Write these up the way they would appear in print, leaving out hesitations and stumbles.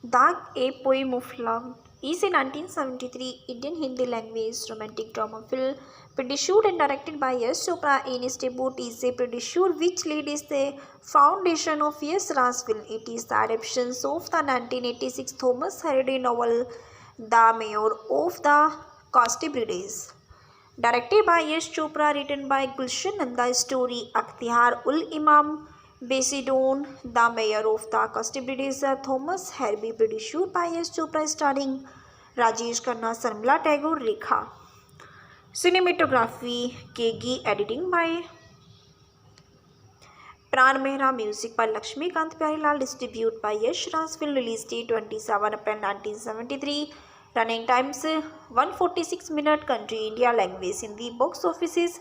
Dag, a poem of love, is a 1973 Indian Hindi language romantic drama film produced and directed by Yash Chopra in its debut. Is a producer which lead is the foundation of Yash Raj film. It is the adaptation of the 1986 Thomas Hardy novel The Mayor of the Castibrides. Directed by Yash Chopra, written by Gulshan Nanda, story Akhtiar ul Imam, based on The Mayor of the Castibrides, Thomas Harby, produced by Yash Chopra, starring Rajesh Khanna, Sarmila Tagore, Rekha. Cinematography KG, editing by Pran Mehra, music by Lakshmikant Pyarelal, distributed by Yash Raj Film, release date 27 April 1973. Running times 146 minutes. Country India. Language Hindi. Box office is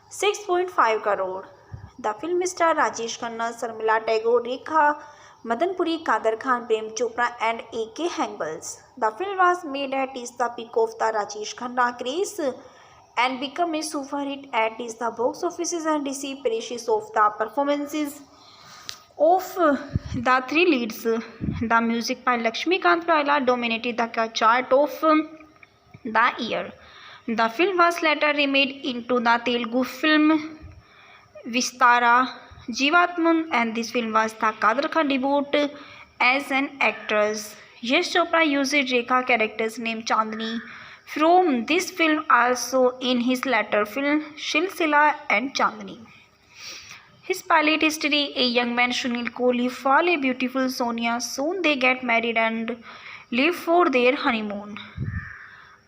6.5 crore. The film star Rajesh Khanna, Sarmila Tagore, Rekha, Madan Puri, Kader Khan, Prem Chopra and A.K. Hangals. The film was made at the peak of the Rajesh Khanna craze and become a super hit at the box offices and received praises of the performances of the three leads. The music by Lakshmikant Pyarelal dominated the chart of the year. The film was later remade into the Telugu film Vistara Jeevatman, and this film was the Kader Khan debut as an actress. Yash Chopra used Rekha character's name Chandni from this film also in his later film Silsila and Chandni. His pilot history: a young man Sunil Kohli fall a beautiful Sonia. Soon they get married and leave for their honeymoon.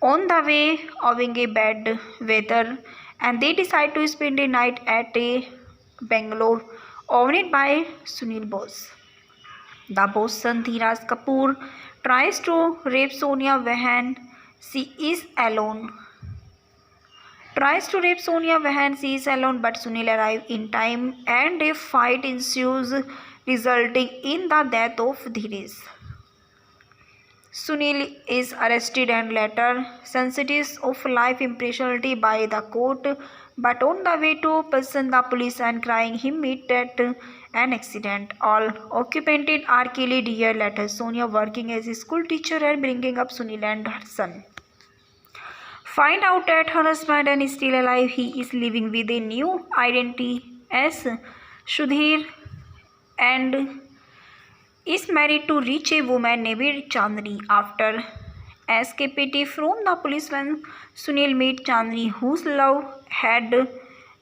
On the way, owing a bad weather, and they decide to spend a night at a Bangalore, owned by Sunil Bose. The boss son Dheeraj Kapoor tries to rape Sonia when she is alone. But Sunil arrives in time and a fight ensues, resulting in the death of Dheeraj. Sunil is arrested and later sentenced of life imprisonment by the court, but on the way to prison, the police and crying him meet at an accident. All occupants are killed. A year later, Sonia, working as a school teacher and bringing up Sunil and her son, find out that her husband is still alive. He is living with a new identity as Sudhir and is married to rich a woman named Chandni. After escaping from the police, when Sunil met Chandni, whose love had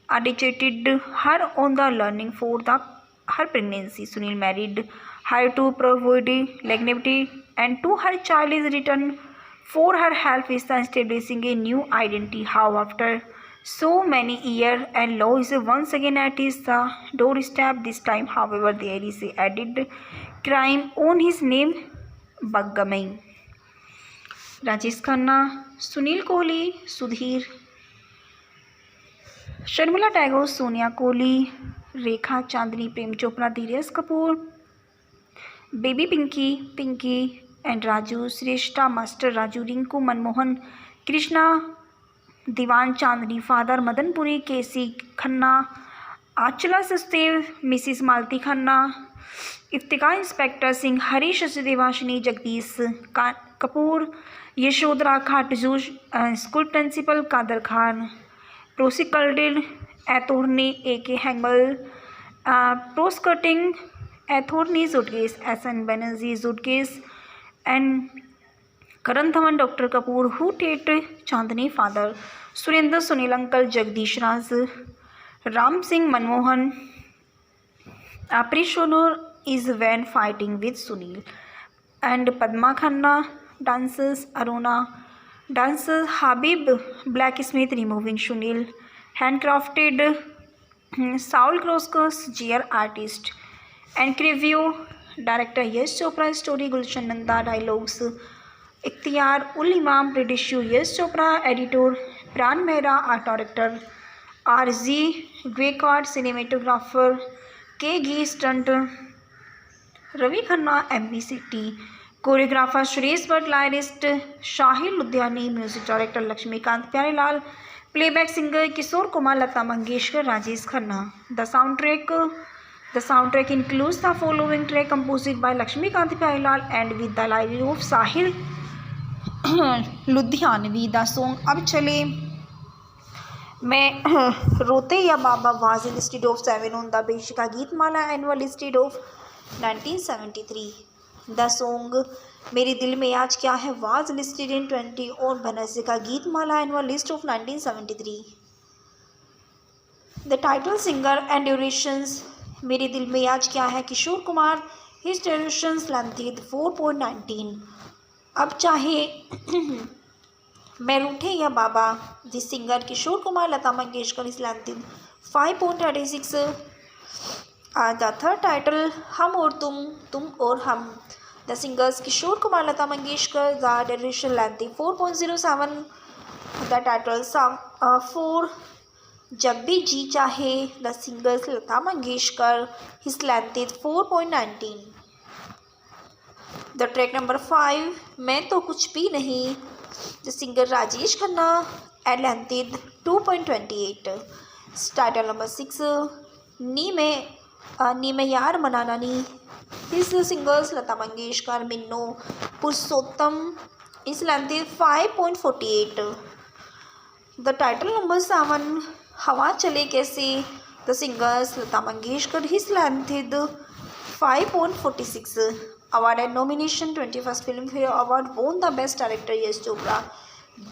agitated her on the learning for her pregnancy, Sunil married her to provide longevity and to her child is returned for her help is establishing a new identity. How after so many years and law is once again at his doorstep. This time, however, there is a added crime on his name, Baggamai. Rajesh Khanna, Sunil Kohli, Sudhir, Sharmila Tagore, Sonia Kohli, Rekha, Chandni, Prem Chopra, Dheeraj Kapoor, Baby Pinky and Raju, Shrestha, Master Raju, Rinku, Manmohan, Krishna, Diwan Chandni, Father Madan Puri, K.C. Khanna, Achala Sastev, Mrs. Malti Khanna, Iftikhar, Inspector Singh, Harish Devashini, Jagdish Kapoor, Yashodhara Khatju, School Principal Kader Khan, Prosecuted Attorney A.K. Hangal, Prosecuting Attorney Zudges, S.N. Banerjee Zudges, and Karan Dhawan, Dr. Kapoor, who date Chandni father, Surinder Sunil uncle, Jagdish Raj, Ram Singh Manmohan. Aprishonor is when fighting with Sunil, and Padma Khanna dances, Aruna dances, Habib blacksmith removing Sunil, handcrafted Saul Kroskos, GR artist, and preview director Yash Chopra, story Gulshan Nanda, dialogues Ikhtiar ul Imam, producer Yash Chopra, editor Pran Mehra, art director R.G. Gwekard, cinematographer K.G. Stunt Ravi Khanna, MBCT, choreographer Suresh Bhatt, lyrist Shahil Ludhiani, music director Lakshmikant Pyarelal, playback singer Kishore Kumar, Lata Mangeshkar, Rajesh Khanna. The soundtrack The soundtrack includes the following track composed by Lakshmikant Pyarelal and with the lyrics of Sahil Ludhianvi. The song अब चले मैं रोते या बाबा was listed of 7 on the Beshika Geetmala annual listed of 1973. The song मेरे दिल में आज क्या है was listed in 20 on Banasika Geetmala annual list of 1973. The title singer and durations मेरे दिल में आज क्या है Kishore Kumar. His durations length 4.19. अब चाहे मैं रूठे या बाबा the singer Kishore Kumar Lata Mangeshkar is length 5.36. The third title हम और तुम और हम the singers Kishore Kumar Lata Mangeshkar the duration length 4.07. The title song 4 जब भी जी चाहे the singers Lata Mangeshkar his length 4.19. The track number 5 मैं तो कुछ भी नहीं the singer Rajesh Khanna at length 2.28. Title number 6 नी में यार मनाना नी his singers Lata Mangeshkar Minoo Purushottam is length 5.48. The title number 7 हवा चले कैसे the singers Lata Mangeshkar his length 5.46. Award and nomination 21st Filmfare Award won the Best Director Yash Chopra,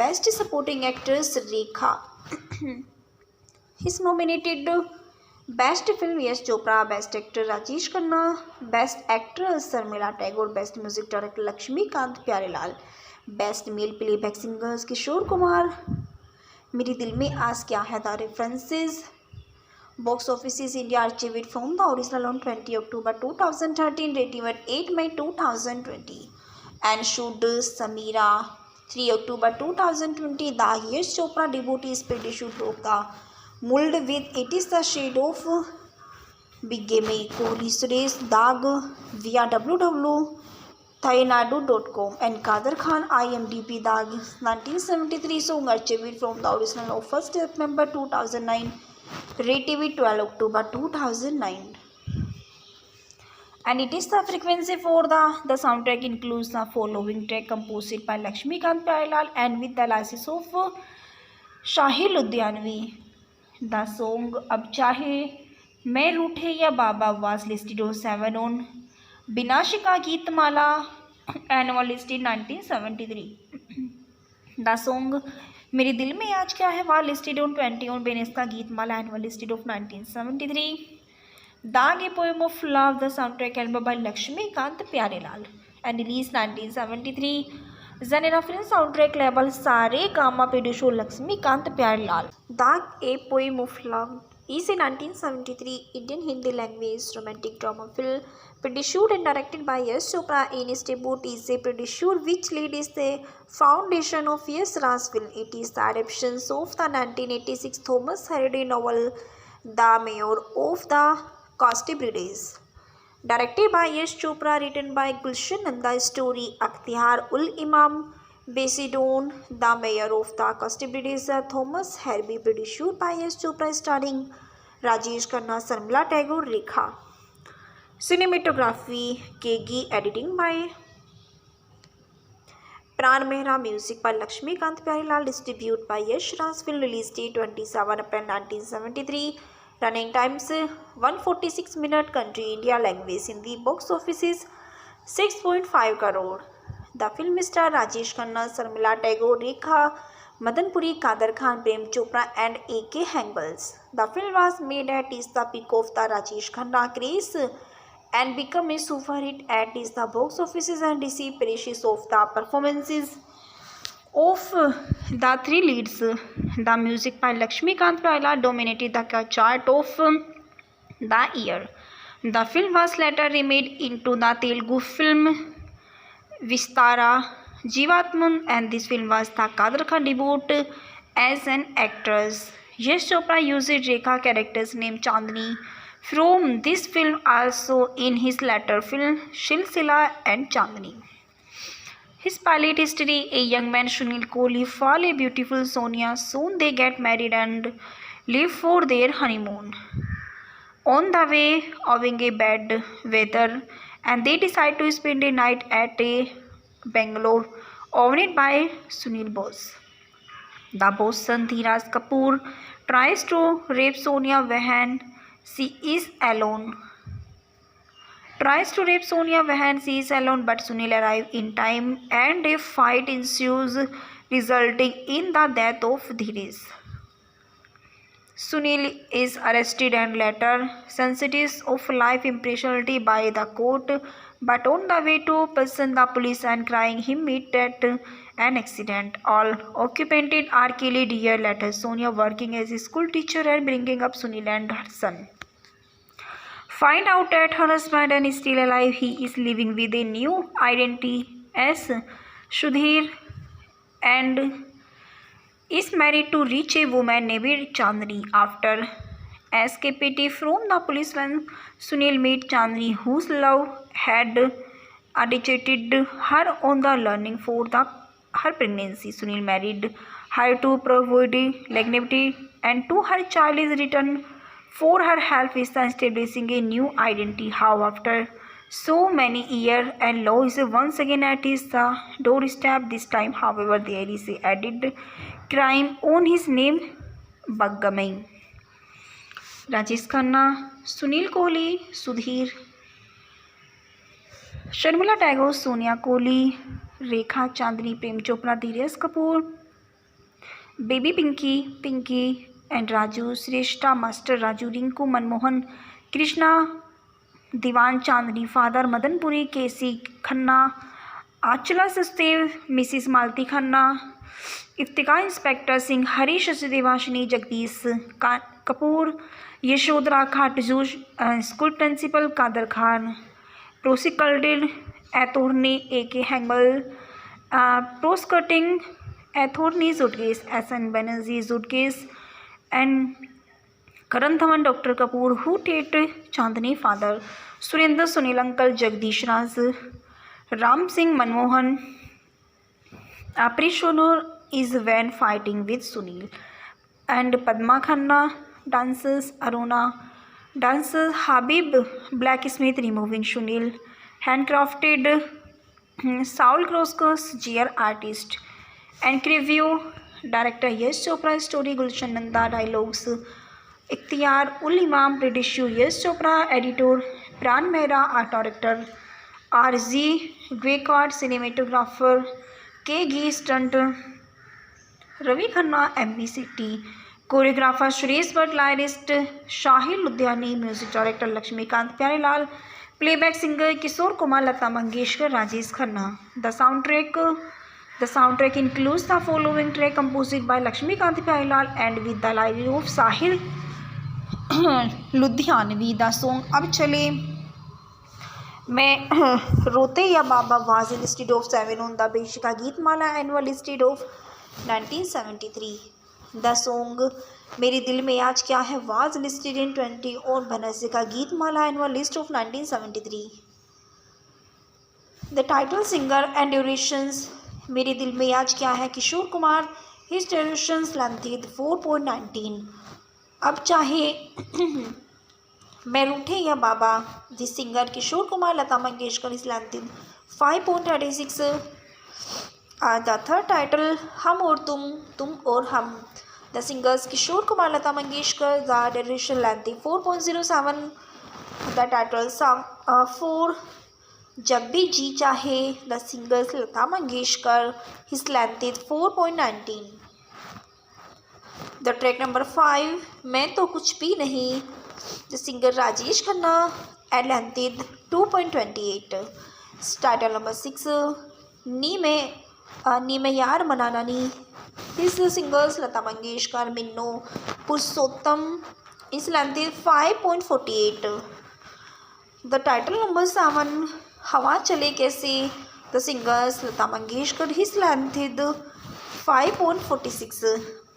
Best Supporting Actress Rekha. He's nominated Best Film Yash Chopra, Best Actor Rajesh Khanna, Best Actress Sharmila Tagore, Best Music Director Lakshmikant Pyarelal, Best Male Playback Singers Kishore Kumar. मेरे दिल में आज क्या है the references. Box offices India archived from the original on 20 October 2013, rating at 8 May 2020, and shoot Samira 3 October 2020. The Yash Chopra debut is produced broke the mold with It Is the Shade of Bigame. Kohli Suresh Dag via www.thainadu.com and Kader Khan IMDb. The 1973 song archived from the original of 1st September 2009. Rated 12 October 2009. And it is the frequency for the soundtrack includes the following track composed by Lakshmikant Pyarelal and with the lyrics of Sahil Ludhianvi. The song अब चाहे मैं रूठे या बाबा was listed on 7 on Binashika Geetmala annual listed 1973. The song मेरे दिल में आज क्या है वाह listed on 20 on Binaca Geetmala annual listed of 1973. Daag a poem of love the soundtrack album by Laxmikant Pyarelal and release 1973. Genre film soundtrack label Saregama producer Laxmikant Pyarelal. Daag a poem of love is a 1973 Indian Hindi language romantic drama film produced and directed by Yash Chopra. In its debut is a producer which lead is the foundation of Yash Raj film. It is the adaptation of the 1986 Thomas Hardy novel The Mayor of the Castibrides, directed by Yash Chopra, written by Gulshan Nanda. Story Akhtiar ul Imam based on The Mayor of the Castibrides, Thomas Hardy, produced by Yash Chopra, starring Rajesh Khanna, Sharmila Tagore, Rekha. Cinematography Kegi, editing by Pran Mehra, music by Lakshmikant Pyarelal, distributed by Yash Raj film, release date 27 April 1973, running times 146 minutes, country India, language Hindi, box offices 6.5 crore. The film star Rajesh Khanna, Sharmila Tagore, Rekha, Madan Puri, Kader Khan, Prem Chopra and A.K. Hangals. The film was made at the peak of the Rajesh Khanna craze and become a super hit at the box offices and received praises of the performances of the three leads. The music by Lakshmikant Pyarelal dominated the chart of the year. The film was later remade into the Telugu film Vistara Jeevatman, and this film was the Kader Khan debut as an actress. Yash Chopra used Rekha character's name Chandni from this film also in his later film Silsila and Chandni. His pilot history: a young man Sunil Kohli fall a beautiful Sonia. Soon they get married and live for their honeymoon. On the way, owing a bad weather, and they decide to spend a night at a Bangalore, owned by Sunil Bose. The boss son Dheeraj Kapoor tries to rape Sonia Vahan. She is alone. Tries to rape Sonia Vahan. She is alone, but Sunil arrives in time, and a fight ensues, resulting in the death of Dheeraj. Sunil is arrested and later sentenced of life imprisonment by the court, but on the way to prison, the police and crime him meet at an accident. All occupants are killed a year later. Sonia, working as a school teacher and bringing up Sunil and her son, find out that her husband is still alive. He is living with a new identity as Sudhir and is married to rich a woman named Chandni. After escaping from the police when Sunil met Chandni, whose love had agitated her on the learning for her pregnancy. Sunil married her to provide legacy and to her child is returned for her help is establishing a new identity. How after so many years and law is once again at his doorstep. This time, however, there is a added crime on his name, Baggamai. Rajesh Khanna, Sunil Kohli, Sudhir, Sharmila Tagore, Sonia Kohli, Rekha Chandni, Prem Chopra, Dheeraj Kapoor, baby Pinky and Raju, Shreshtha, master Raju, Rinku, Manmohan, Krishna, Diwan Chandni, father Madanpuri, KC Khanna, Anchala Sachdev, Mrs Malti Khanna, Iftikhar, inspector Singh, Harish Devashini, Jagdish Kapoor, Yashodhara Katju, school principal Kader Khan, prosecuted attorney A.K. Hengel, prosecuting attorney Zudges, S.N. Banerjee Zudges, and Karan Dhawan, Dr. Kapoor, who did Chandni father, Surinder Sunil uncle, Jagdish Raj, Ram Singh Manmohan, Aprishonur is when fighting with Sunil, and Padma Khanna, dancers, Aruna, dancers, Habib, blacksmith, removing Sunil, handcrafted, Saul Kroskos, GR artist, and review, director Yash Chopra, story Gulshan Nanda, dialogues, Ikhtiyar Ul Imam, producer Yash Chopra, editor Pran Mehra, art director R.G. Gwekar, cinematographer K. G. Stunt Ravi Khanna, MBCT, choreographer Suresh Bhatt, lyrist Shahil Ludhiani, music director Lakshmikant Pyarelal, playback singer Kishore Kumar, Lata Mangeshkar, Rajesh Khanna. The soundtrack includes the following track composed by Lakshmikant Pyarelal and with the lyrics of Sahil Ludhianvi. The song Ab Chale मैं रोते या बाबा was listed of 7 on the Beshika Geetmala annual listed of 1973. The song मेरे दिल में आज क्या है was listed in 20 on Bhanasika Geetmala annual list of 1973. The title singer and durations मेरे दिल में आज क्या है Kishore Kumar, his durations length 4.19. अब चाहे मैं रूठे या बाबा, the singer Kishore Kumar, Lata Mangeshkar, is length 5.36. The third title हम और तुम और हम, the singers Kishore Kumar, Lata Mangeshkar, the duration length 4.07. The title song 4 जब भी जी चाहे, the singers Lata Mangeshkar, his length 4.19. The track number 5 मैं तो कुछ भी नहीं, the singer Rajesh Khanna, and length 2.28. Title number 6 नी में यार मनाना नी, his singers Lata Mangeshkar, Minno, Purushottam, is length 5.48. The title number 7 हवा चले कैसे, the singers Lata Mangeshkar, his length 5.46.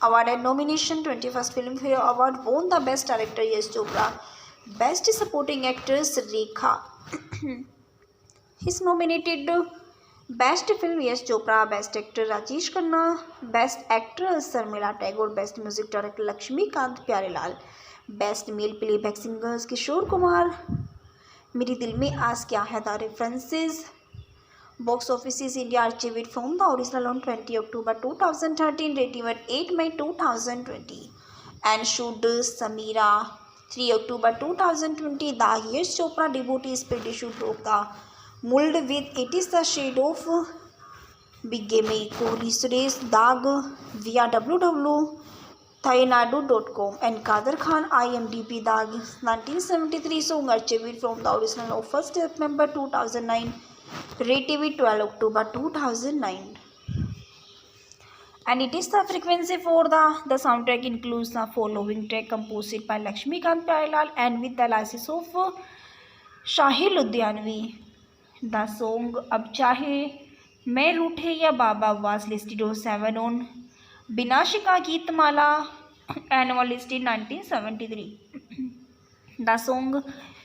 Award and nomination 21st Filmfare Award won the Best Director Yash Chopra, Best Supporting Actress Rekha. He's nominated Best Film Yash Chopra, Best Actor Rajesh Khanna, Best Actress Sharmila Tagore, Best Music Director Lakshmikant Pyarelal, best male playback singers Kishore Kumar, मेरे दिल में आज क्या है the references, box office India archived it from the original on 20 October 2013, rating at 8 May 2020, and shoot Samira 3 October 2020. The Yash Chopra debut is pretty shoot broke the mold with It Is the Shade of Bigamy. Kohli Suresh Dag via www.thainadu.com and Kader Khan IMDb. Dag 1973 song archived from the original of 1st September 2009, rated 12 October 2009. And it is the frequency for the soundtrack includes the following track composed by Lakshmikant Pyarelal and with the license of Shahil Ludhianvi. The song Ab Chahe मैं रूठे या बाबा was listed on 7 on Binashika Geetmala annual listed 1973. The song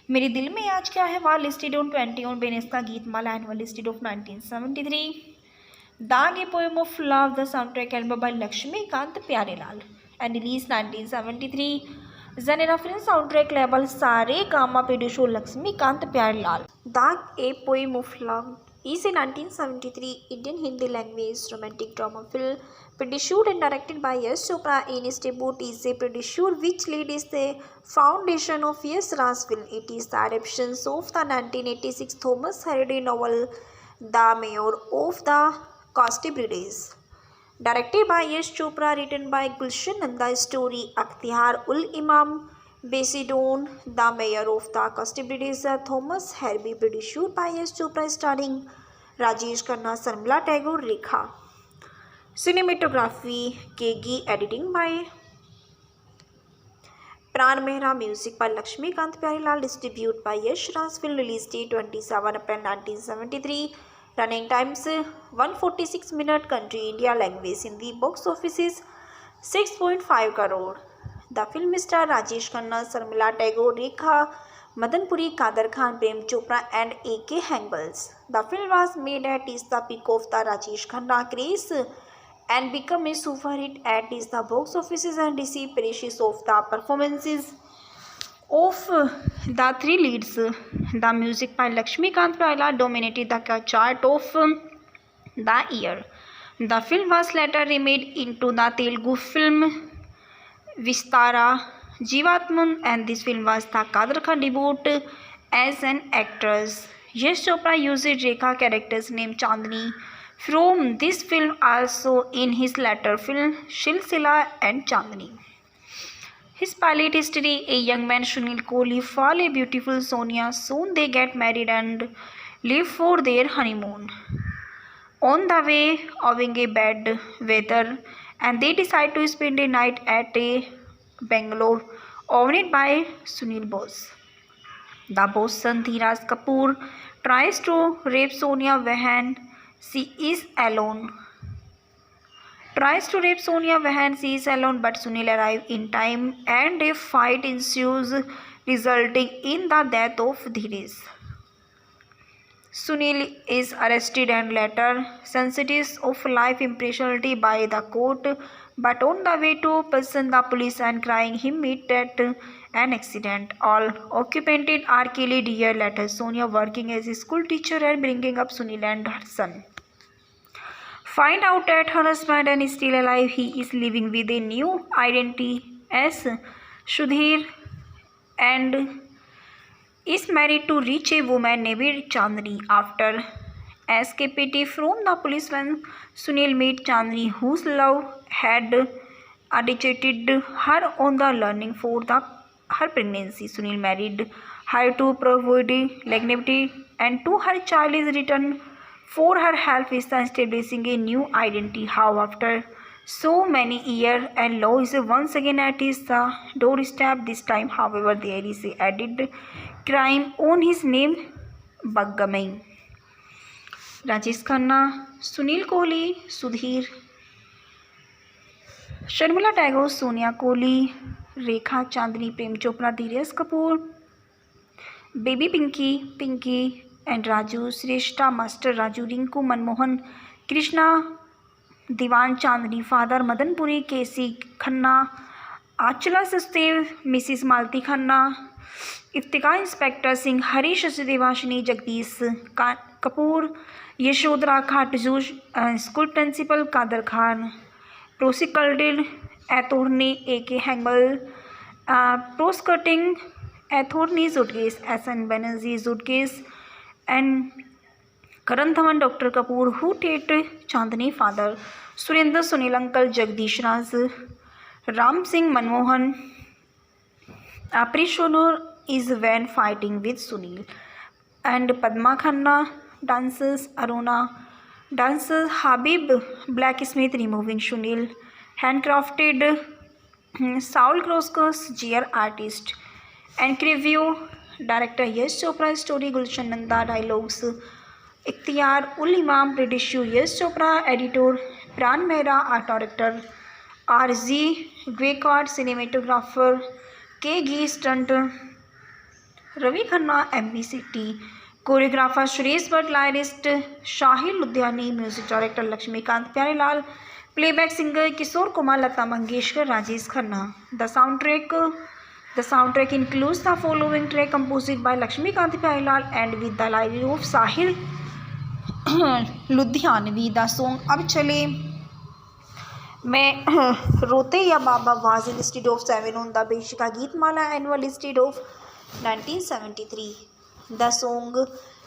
मेरे दिल में आज क्या है was listed on 20 on Beneska Geetmala annual listed of 1973. Dag, a poem of love, the soundtrack album by Lakshmikant Pyarelal and released 1973. Zanera film soundtrack label Sare Gama produced Lakshmikant Pyarelal. Dag, a poem of love is a 1973 Indian Hindi language romantic drama film produced and directed by Yash Chopra in his debut. Is a producer which lead is the foundation of Yash Raj film. It is the adaptation of the 1986 Thomas Hardy novel The Mayor of the Castibrides, directed by Yash Chopra, written by Gulshan Nanda. Story Akhtiar ul Imam, based on The Mayor of the Castibrides, Thomas Hardy, produced by Yash Chopra, starring Rajesh Khanna, Sharmila Tagore, Rekha. Cinematography KG, editing by Pran Mehra, music by Lakshmikant Pyarelal, distributed by Yash Raj film, release date 27 April 1973. Running times 146 minutes. Country India, language Hindi. Box office is 6.5 crore. The film star Rajesh Khanna, Sharmila Tagore, Rekha, Madan Puri, Kader Khan, Prem Chopra and A.K. Hangals. The film was made at the peak of the Rajesh Khanna craze and become a super hit at the box offices and received praises of the performances of the three leads. The music by Lakshmikant Pyarelal dominated the chart of the year. The film was later remade into the Telugu film Vistara Jeevatman, and this film was the Kader Khan debut as an actress. Yash Chopra used Rekha character's name Chandni from this film also in his later film Silsila and Chandni. His pilot history: a young man Sunil Kohli fall a beautiful Sonia. Soon they get married and leave for their honeymoon. On the way, owing a bad weather, and they decide to spend a night at a bungalow owned by Sunil Bose. The boss son Dheeraj Kapoor tries to rape Sonia when she is alone. But Sunil arrives in time and a fight ensues, resulting in the death of Dheeraj. Sunil is arrested and later sentenced of life imprisonment by the court, but on the way to prison, the police and crying him meet at an accident. All occupants are killed. Year later, Sonia, working as a school teacher and bringing up Sunil and her son, find out that her husband is still alive. He is living with a new identity as Sudhir and is married to rich a woman named Chandni. After escaping from the police, when Sunil met Chandni, whose love had agitated her on the learning for her pregnancy, Sunil married her to provide legacy, and to her child is returned for her help is establishing a new identity. How after so many years and law is once again at his doorstep. This time, however, there is a added crime on his name, Bigamy. Rajesh Khanna, Sunil Kohli, Sudhir, Sharmila Tagore, Sonia Kohli, Rekha, Chandni, Prem Chopra, Dheeraj Kapoor, Baby Pinky and Raju, Shrestha, Master Raju, Rinku, Manmohan, Krishna, Diwan Chandni, Father Madan Puri, K.C. Khanna, Anchala Sachdev, Mrs Malti Khanna, Iftikhar inspector Singh, Harish Devashini, Jagdish Kapoor, Yashodhara Khatu, school principal Kader Khan, prosecuted attorney A.K. Hengel, prosecuting attorney Zudges, S.N. Banerjee Zudges, and Karan Dhawan, Dr. Kapoor, who Tate Chandni father, Surinder Sunil uncle, Jagdish Raj, Ram Singh Manmohan, Aprishonur is when fighting with Sunil, and Padma Khanna dances, Aruna dances, Habib blacksmith removing Sunil, handcrafted Saul Kroskus, GR artist, and review director Yash Chopra, story Gulshan Nanda, dialogues Ikhtiar Ul Imam, producer Yash Chopra, editor Pran Mehra, art director R.G. Gwekard, cinematographer K.G. Stunt Ravi Khanna, MBCT, choreographer Suresh Bhatt, lyrist Shahil Ludhiani, music director Lakshmikant Pyarelal, playback singer Kishore Kumar, Lata Mangeshkar, Rajesh Khanna. The soundtrack includes the following track composed by Lakshmikant Pyarelal and with the lyrics of Sahil Ludhianvi. The song Ab Chale मैं रोते या बाबा was listed of 7 on the Beshika Geetmala annual listed of 1973. The song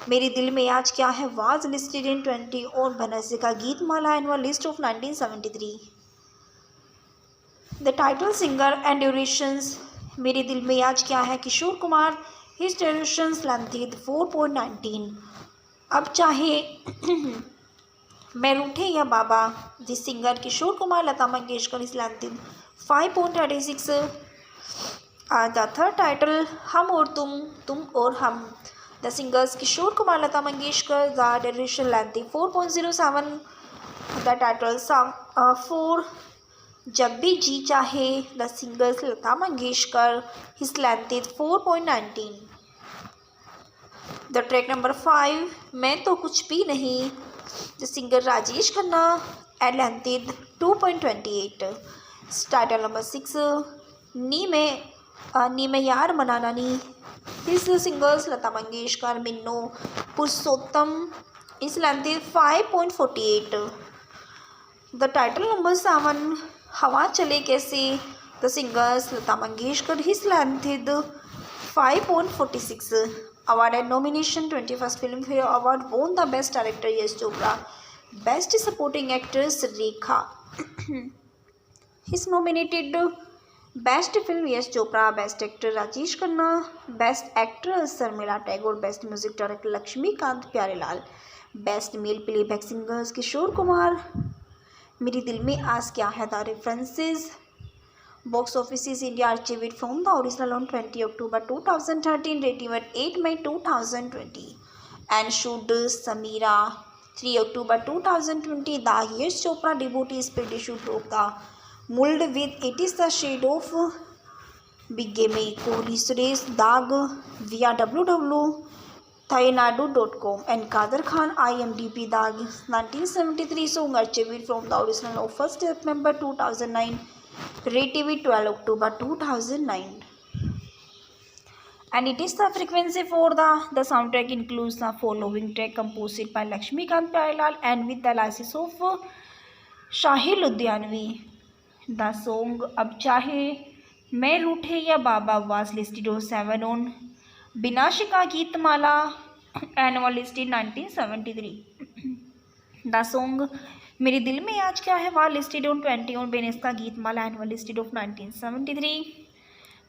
मेरे दिल में आज क्या है was listed in 20 on Banasika Geetmala annual list of 1973. The title singer and durations मेरे दिल में आज क्या है Kishore Kumar, his durations length 4.19. अब चाहे मैं रूठे या बाबा, the singer Kishore Kumar, Lata Mangeshkar, his length 5.36. The third title हम और तुम और हम, the singers Kishore Kumar, Lata Mangeshkar, the duration length 4.07. The title song 4 जब भी जी चाहे, the singers Lata Mangeshkar, his length 4.19. The track number 5 मैं तो कुछ भी नहीं, the singer Rajesh Khanna, and length 2.28. Title number 6 नी में यार मनाना नी, his singers Lata Mangeshkar, Minno, Purushottam, his length 5.48. The title number 7 हवा चले कैसे, the singers Lata Mangeshkar, his length 5.46. Award and nomination 21st Filmfare Award, won the Best Director Yash Chopra, Best Supporting Actress Rekha. He's nominated Best Film Yash Chopra, Best Actor Rajesh Khanna, Best Actress Sarmila Tagore, Best Music Director Lakshmikant Pyarelal, Best Male Playback Singers Kishore Kumar. मेरे दिल में आज क्या है. The references box offices India archived from the original on 20 October 2013, rating at 8 May 2020, and shoot Samira 3 October 2020. The Yash Chopra devotee Speedy shoot broke the mold with It Is the Shade of Bigamy. Kohli Suresh Dag via www.thainadu.com, and Kader Khan IMDb. Dag 1973 song archived from the original of 1st September 2009, rated 12 October 2009. And it is the frequency for the soundtrack includes the following track composed by Lakshmikant Pyarelal and with the license of Shahil Ludhianvi. The song अब चाहे मैं रूठे या बाबा was listed on 7 on Binashika Geetmala annual listed 1973. The song मेरे दिल में आज क्या है was listed on 20 on Beneska Geetmala annual listed of 1973.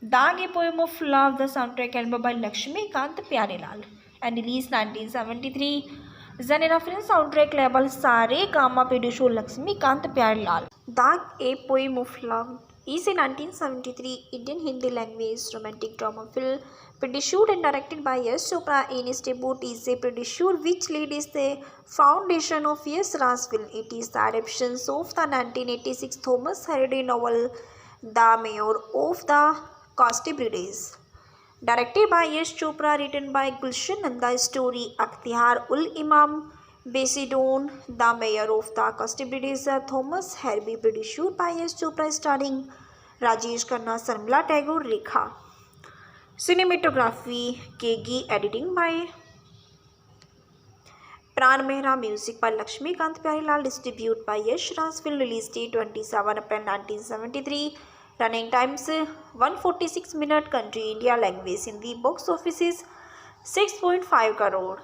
Daag, a poem of love, the soundtrack album by Lakshmikant Pyarelal and released 1973. Zanera film soundtrack label Sare Gama producer Lakshmikant Pyarelal. Daag, a poem of love is a 1973 Indian Hindi language romantic drama film produced and directed by Yash Chopra in his debut. Is a producer which lead is the foundation of Yash Raj film. It is the adaptation of the 1986 Thomas Hardy novel The Mayor of the Castibrides, directed by Yash Chopra, written by Gulshan Nanda, story Ikhtiar Ul Imam, based on The Mayor of the Castibrides, Thomas Hardy, produced by Yash Chopra, starring Rajesh Khanna, Sharmila Tagore, Rekha. Cinematography KG, editing by Pran Mehra, music by Laxmikant Pyarelal, distribute by Yash Raj. Film release date 27 April 1973, running times 146 minutes, country India, language Hindi, box office is 6.5 crore.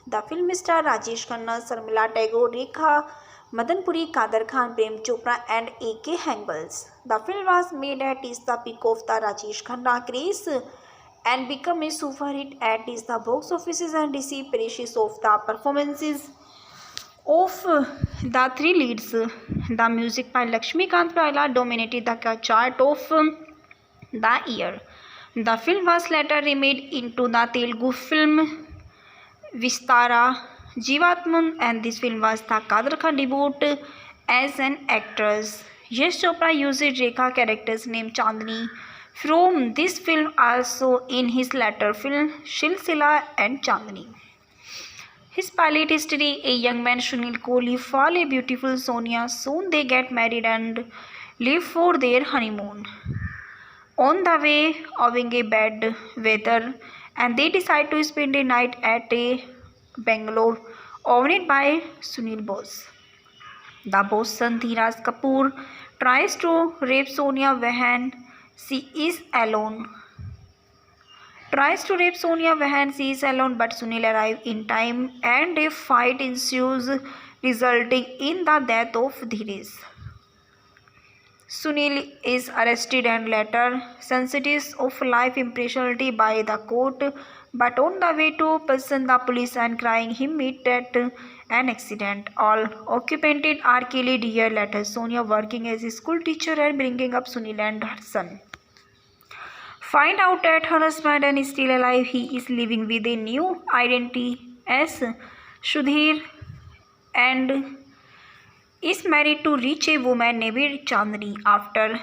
The film star Rajesh Khanna, Sharmila Tagore, Rekha, Madan Puri, Kader Khan, Prem Chopra and A.K. Hangals. The film was made at is the peak of the Rajesh Khanna craze and become a super hit at is the box offices and received praises of the performances of the three leads. The music by Lakshmikant Pyala dominated the chart of the year. The film was later remade into the Telugu film Vistara Jeevatman, and this film was the Kader Khan debut as an actress. Yash Chopra used Rekha character's name Chandni from this film also in his later film Silsila and Chandni. His pilot history: a young man Sunil Kohli fall a beautiful Sonia. Soon they get married and leave for their honeymoon. On the way, owing a bad weather, and they decide to spend a night at a Bangalore, owned by Sunil Bose. The boss son Dheeraj Kapoor tries to rape Sonia when she is alone. But Sunil arrives in time and a fight ensues, resulting in the death of Dheeraj. Sunil is arrested and later sentenced of life imprisonment by the court, but on the way to prison the police and crying him meet at an accident. All occupants are killed. Year later, Sonia, working as a school teacher and bringing up Sunil and her son, find out that her husband is still alive. He is living with a new identity as Sudhir and is married to rich a woman named Chandni. After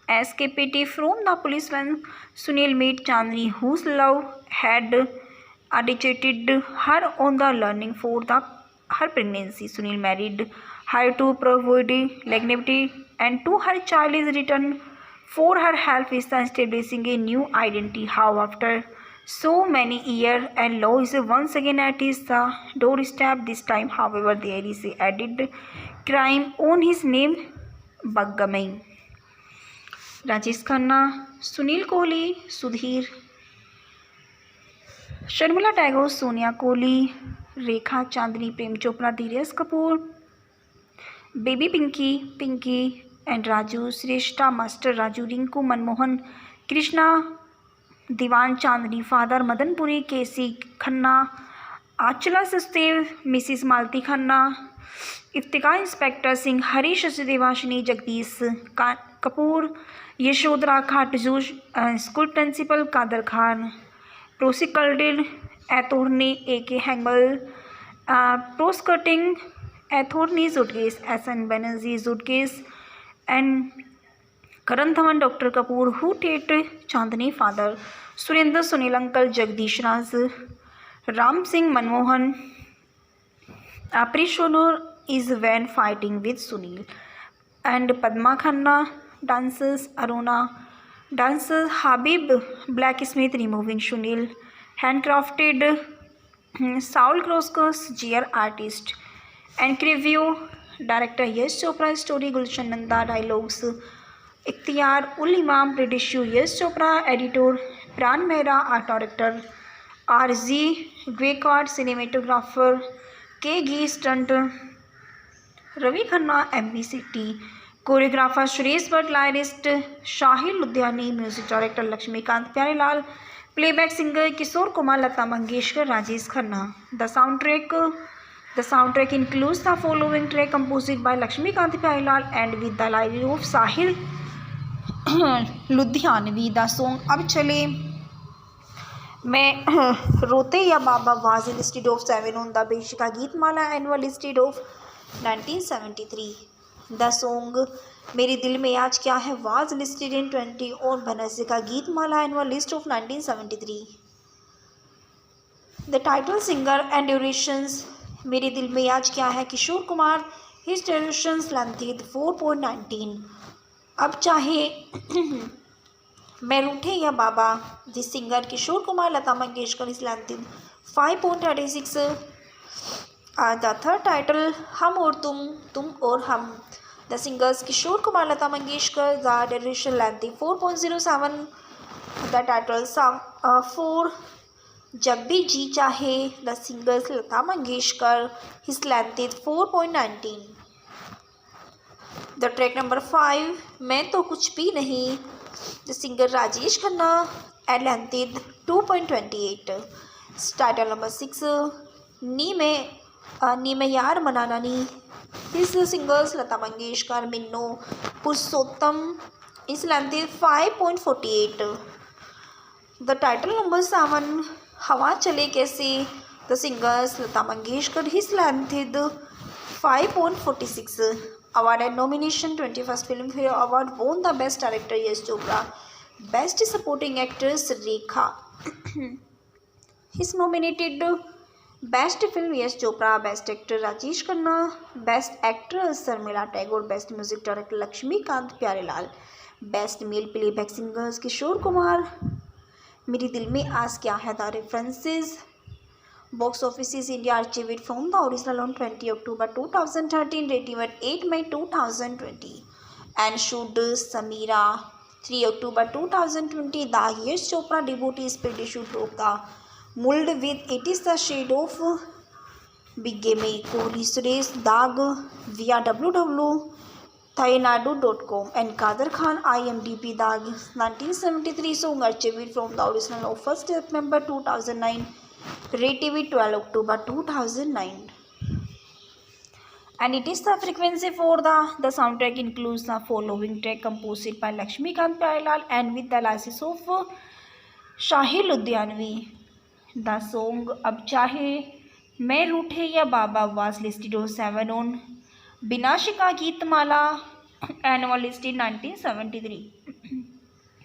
escaping from the police, when Sunil met Chandni, whose love had agitated her on the learning for her pregnancy, Sunil married her to provide legacy and to her child is returned for her help is establishing a new identity. How after so many years and law is once again at his doorstep. This time, however, there is a added crime on his name, Baggamai. Rajesh Khanna, Sunil Kohli, Sudhir, Sharmila Tagore, Sonia Kohli, Rekha, Chandni, Prem Chopra, Dheeraj Kapoor, Baby Pinky and Raju, Shrestha, Master Raju, Rinku, Manmohan, Krishna, Diwan Chandni, Father Madan Puri, K.C. Khanna, Achala Sastev, Mrs. Malti Khanna, Iftikhar, Inspector Singh, Harish Devashini, Jagdish Kapoor, Yashodhara Khatju, School Principal Kader Khan, Prosecuted Attorney A.K. Hangal, Prosecuting Attorney Zudkes, S.N. Banerjee Zudkes, and Karan Dhawan, Dr. Kapoor, who take Chandni father, Surendra Sunil uncle, Jagdish Raj, Ram Singh Manmohan, Aprishonur is when fighting with Sunil, and Padma Khanna dances, Aruna dances, Habib blacksmith removing Sunil, handcrafted Saul Kroskos, GR artist, and review director Yash Chopra, story Gulshan Nanda, dialogues Ikhtiar Ul Imam, producer Yash Chopra, editor Pran Mehra, art director R.G. Gwekard, cinematographer K.G. stunt Ravi Khanna, MBCT, choreographer Suresh Bhatt, lyrist Shahil Ludhiani, music director Lakshmikant Pyarelal, playback singer Kishore Kumar, Lata Mangeshkar, Rajesh Khanna. The soundtrack includes the following track composed by Lakshmikant Pyarelal and with the lyrics of Sahil Ludhianvi. The song Ab Chale मैं रोते या बाबा was listed of 7 on the Beshika Geetmala annual listed of 1973. The song मेरे दिल में आज क्या है was listed in 20 on Banasika Geetmala annual list of 1973. The title singer and durations मेरे दिल में आज क्या है Kishore Kumar. His durations length is 4.19. अब चाहे मैं रूठे या बाबा, the singer Kishore Kumar, Lata Mangeshkar is length 5.36. The third title हम और तुम और हम. The singers Kishore Kumar, Lata Mangeshkar. The duration length 4.07. The title song 4 जब भी जी चाहे. The singers Lata Mangeshkar, his length 4.19. The track number 5 मैं तो कुछ भी नहीं. The singer Rajesh Khanna, at length 2.28. Title number 6 नी में यार मनाना नी. His singers Lata Mangeshkar, Minoo, Purushottam, is length 5.48. The title number 7 हवा चले कैसे. The singers Lata Mangeshkar, his length 5.46. Award and nomination 21st Filmfare Award won the Best Director Yash Chopra, Best Supporting Actress Rekha. He's nominated Best Film Yash Chopra, Best Actor Rajesh Khanna, Best Actress Sharmila Tagore, Best Music Director Lakshmikant Pyarelal, Best Male Playback Singers Kishore Kumar. मेरे दिल में आज क्या है. The references. Box offices India archived from the original on 20 October 2013, rating at 8 May 2020, and shoot Samira 3 October 2020. The Yash Chopra debut is pretty broke the mold with It Is the Shade of Bigame. Kohli Suresh Dag via www.thainadu.com and Kader Khan IMDb. Dag 1973 song archived from the original of 1st September 2009. Rated 12 October 2009. And it is the frequency for the soundtrack includes the following track composed by Lakshmikant Pyarelal and with the license of Shahil Ludhianvi. The song अब चाहे मैं रूठे या बाबा was listed on 7 on Binashika Geetmala annual listed 1973.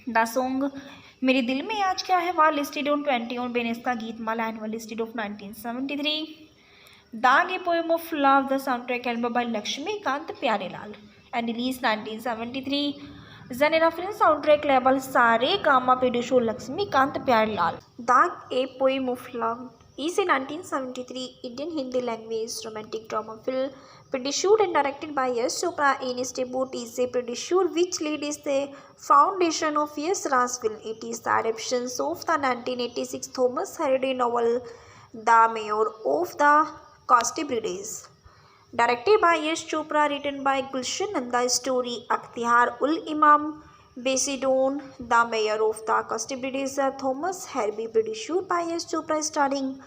The song मेरे दिल में आज क्या है वाह listed on 20 on Binaca Geetmala annual listed of 1973. Daag a poem of love the soundtrack album by Laxmikant Pyarelal and release 1973. Genre film soundtrack label Saregama producer Laxmikant Pyarelal. Daag a poem of love is a 1973 Indian Hindi language romantic drama film produced and directed by Yash Chopra. In its debut is a producer which lead is the foundation of Yash Raj film. It is the adaptation of the 1986 Thomas Hardy novel The Mayor of the Castibrides, directed by Yash Chopra, written by Gulshan Nanda. Story Akhtiar ul Imam based on The Mayor of the Castibrides, Thomas Hardy, produced by Yash Chopra, starring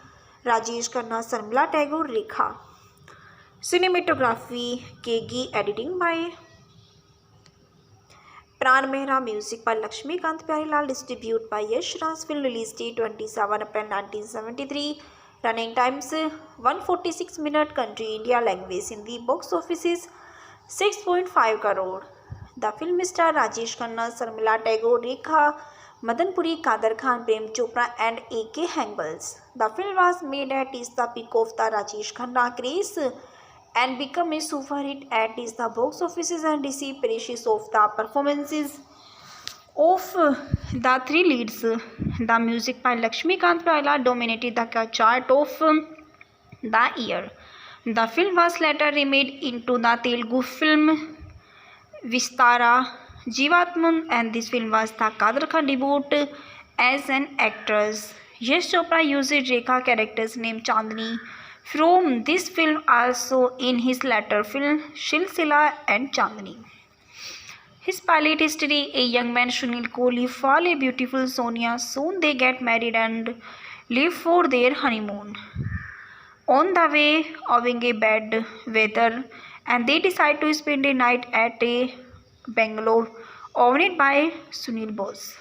Rajesh Khanna, Sharmila Tagore, Rekha. Cinematography Kegi, editing by Pran Mehra, music by Lakshmikant Pyarelal, distributed by Yash Raj film, release date 27 April 1973, running times 146 minutes, country India, language Hindi, box offices 6.5 crore. The film star Rajesh Khanna, Sharmila Tagore, Rekha, Madan Puri, Kader Khan, Prem Chopra and A.K. Hangbals. The film was made at the peak of the Rajesh Khanna craze and became a super hit at the box offices and received praises of the performances of the three leads. The music by Lakshmikant Pyarelal dominated the chart of the year. The film was later remade into the Telugu film Vistara Jeevatman, and this film was the Kader Khan debut as an actress. Yash Chopra used Rekha character's name Chandni from this film also in his later film Silsila and Chandni. His pilot history: a young man Sunil Kohli fall a beautiful Sonia. Soon they get married and leave for their honeymoon. On the way, owing a bad weather, and they decide to spend a night at a Bangalore, owned by Sunil Bose.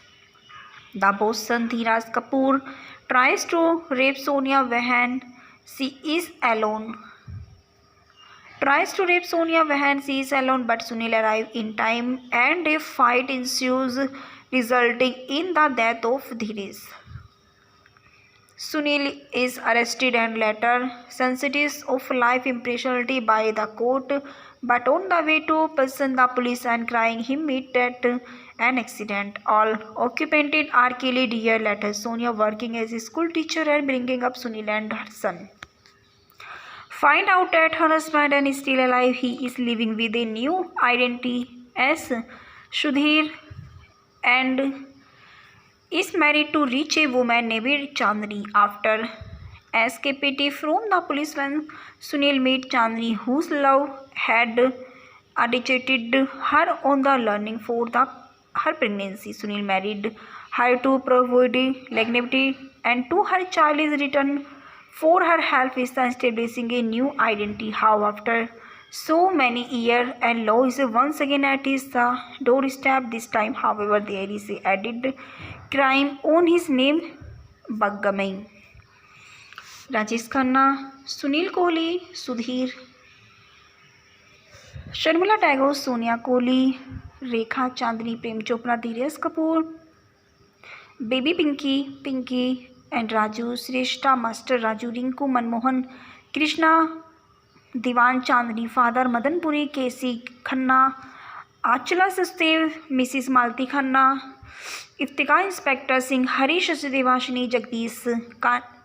The boss son Dheeraj Kapoor tries to rape Sonia when she is alone. But Sunil arrives in time and a fight ensues, resulting in the death of Dheeraj. Sunil is arrested and later sentenced of life imprisonment by the court, but on the way to person the police and crying him meet at an accident. All occupied are killed year later. Sonia working as a school teacher and bringing up Sunil and her son. Find out that her husband is still alive. He is living with a new identity as Sudhir and is married to rich a woman named Chandni. After escaping from the police when Sunil met Chandni, whose love had agitated her on the learning for her pregnancy. Sunil married her to provide longevity and to her child is returned for her help is establishing a new identity. How after so many years and law is once again at his doorstep. This time, however, there is a added crime on his name, Baggamai. Rajesh Khanna, Sunil Kohli, Sudhir, Sharmila Tagore, Sonia Kohli, Rekha Chandni, Prem Chopra, Dheeraj Kapoor, baby Pinky and Raju, Shreshtha, master Raju, Rinku, Manmohan, Krishna, Diwan Chandni, father Madanpuri, KC Khanna, Anchala Sachdev, Mrs Malti Khanna, Iftikhar, inspector Singh, Harish Devashini, Jagdish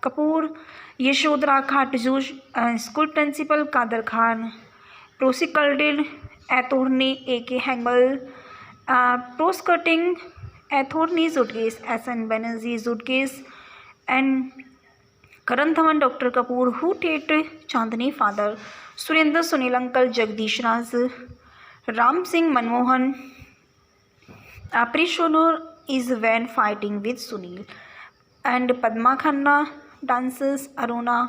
Kapoor, Yashodhara Katju, school principal Kader Khan, prosecuted attorney A.K. Hangal, prosecuting attorney judges SN Banerjee judges and Karan Dhawan, doctor Kapoor who टेट Chandni father, Surendra Sunil uncle, Jagdish Raj, Ram Singh, Manmohan, Aprishono is when fighting with Sunil and Padma Khanna, dancers Aruna,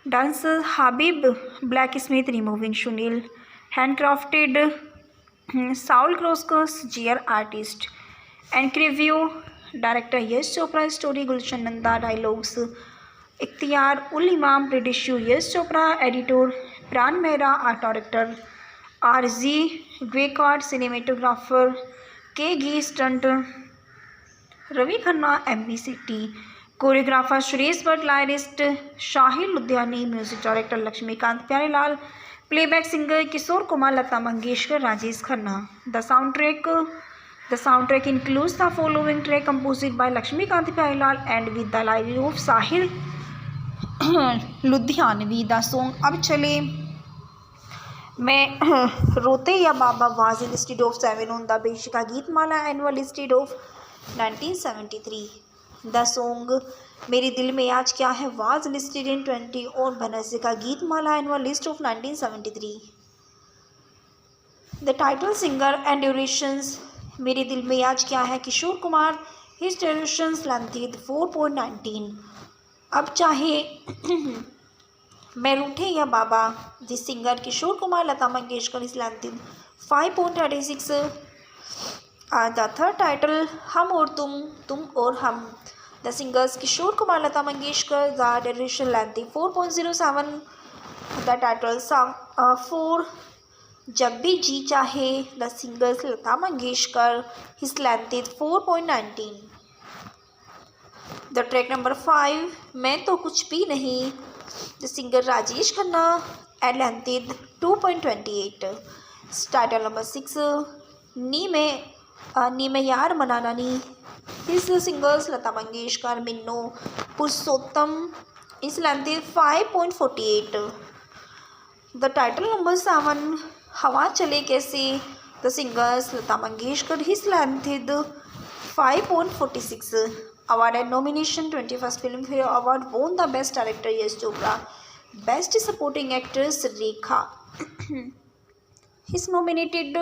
dancers Habib, blacksmith removing Sunil, handcrafted Saul Kroskos, GR artist, and review director Yash Chopra, story Gulshan Nanda, dialogues Ikhtiyar Ul Imam, producer Yash Chopra, editor Pran Mehra, art director RZ Gwekard, cinematographer K. G. Stunt Ravi Khanna, MBCT, choreographer Suresh Bhatt, lyrist Shahil Ludhiani, music director Lakshmikant Pyarelal, playback singer Kishore Kumar, Lata Mangeshkar, Rajesh Khanna. The soundtrack includes the following track composed by Lakshmikant Pyarelal and with the lyrics of Sahil Ludhianvi. The song Ab Chale मैं रोते या बाबा was listed of 7 on the Binaca Geetmala annual listed of 1973. The song मेरे दिल में आज क्या है was listed in 20 on Binaca Geetmala annual list of 1973. The title singer and durations मेरे दिल में आज क्या है Kishore Kumar, his durations length 4.19. अब चाहे मैं रूठे या बाबा the singer Kishore Kumar, Lata Mangeshkar is length 5.36. The third title हम और तुम और हम. The singers Kishore Kumar, Lata Mangeshkar, the duration length 4.07. The title song 4 जब भी जी चाहे. The singers Lata Mangeshkar, his length 4.19. The track number 5 मैं तो कुछ भी नहीं. The singer Rajesh Khanna, at length 2.28. Title number 6 नी में यार मनाना नी. His singers Lata Mangeshkar, Minno, Purushottam, is length 5.48. The title number 7 हवा चले कैसे. The singers Lata Mangeshkar, his length 5.46. Award and nomination 21st Filmfare Award won the Best Director Yash Chopra, Best Supporting Actress Rekha. He's nominated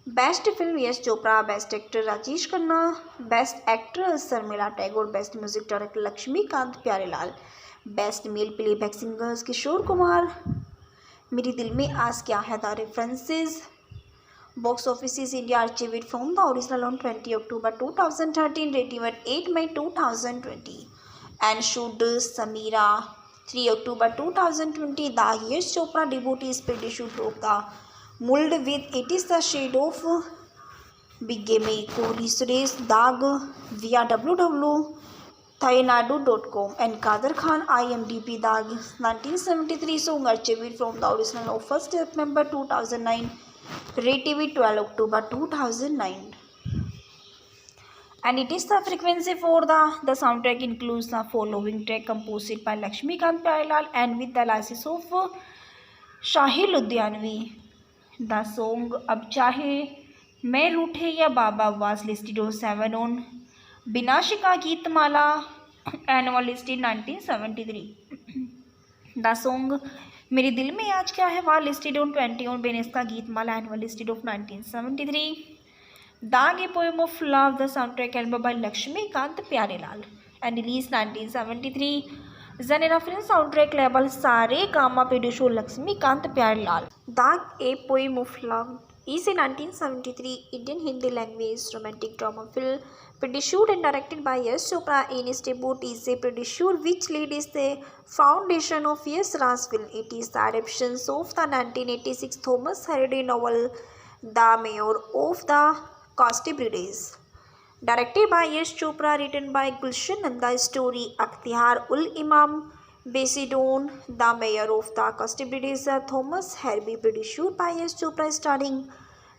Best Film Yash Chopra, Best Actor Rajesh Khanna, Best Actress Sharmila Tagore, Best Music Director Lakshmikant Pyarelal, Best Male Playback Singers Kishore Kumar. मेरे दिल में आज क्या है. The references Box office is India archived from the original on 20 October 2013, rating at 8 May 2020, and shoot Samira 3 October 2020. The Yash Chopra devotee speedy shoot broke the mold with It Is the Shade of Bigamy. Kohli Suresh Dag via WW Thainadu.com and Kader Khan IMDb Dag 1973 song archived from the original of 1st September 2009, RayTV 12 October 2009. And it is the frequency for the soundtrack includes the following track composed by Lakshmikant Pyarelal and with the license of Shahil Ludhianvi. The song Ab Chahe Main Roothe Ya Baba was listed on 7 on Binashika Geetmala annual listed 1973. The song मेरे दिल में आज क्या है was listed on 20 on Binashika Geetmala annual listed of 1973. Dag, a poem of love, the soundtrack album by Lakshmikant Pyarelal and released 1973. Then a reference soundtrack label Sare Gama produced Lakshmikant Pyarelal. Dag, a poem of love is a 1973 Indian Hindi language romantic drama film produced and directed by Yash Chopra in its debut. Is a producer which lead is the foundation of Yash Raj film. It is the adaptation of the 1986 Thomas Hardy novel The Mayor of the Castibrides, directed by Yash Chopra, written by Gulshan Nanda, story Akhtiar ul Imam, based on The Mayor of the Castibrides, Thomas Hardy, produced by Yash Chopra, starring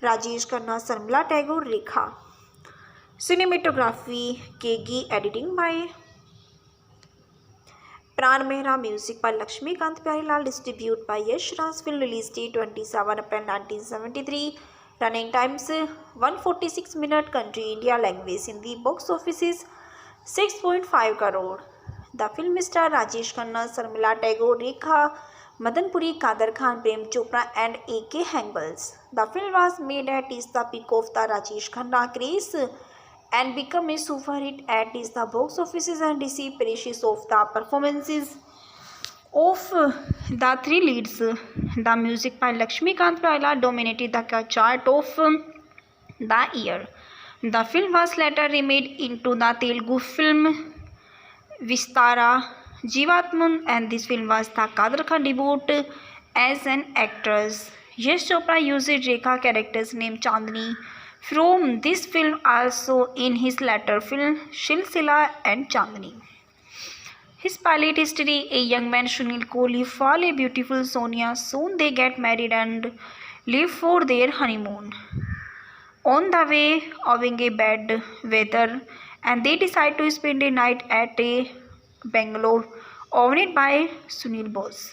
Rajesh Khanna, Sharmila Tagore, Rekha. Cinematography KG, editing by Pran Mehra, music by Lakshmikant Pyarelal, distributed by Yash Raj film, release date 27 April 1973. Running times 146 minutes. Country India, language Hindi. Box office is 6.5 crore. The film star Rajesh Khanna, Sharmila Tagore, Rekha, Madan Puri, Kader Khan, Prem Chopra and A.K. Hangals. The film was made at is the peak of the Rajesh Khanna craze and become a super hit at is the box offices and received praises of the performances of the three leads. The music by Lakshmikant Pyarelal dominated the chart of the year. The film was later remade into the Telugu film Vistara Jeevatman, and this film was the Kader Khan debut as an actress. Yash Chopra used Rekha character's name Chandni from this film also in his later film Silsila and Chandni. His pilot history: a young man Sunil Kohli fall a beautiful Sonia. Soon they get married and leave for their honeymoon. On the way, owing a bad weather, and they decide to spend a night at a Bangalore, owned by Sunil Bose.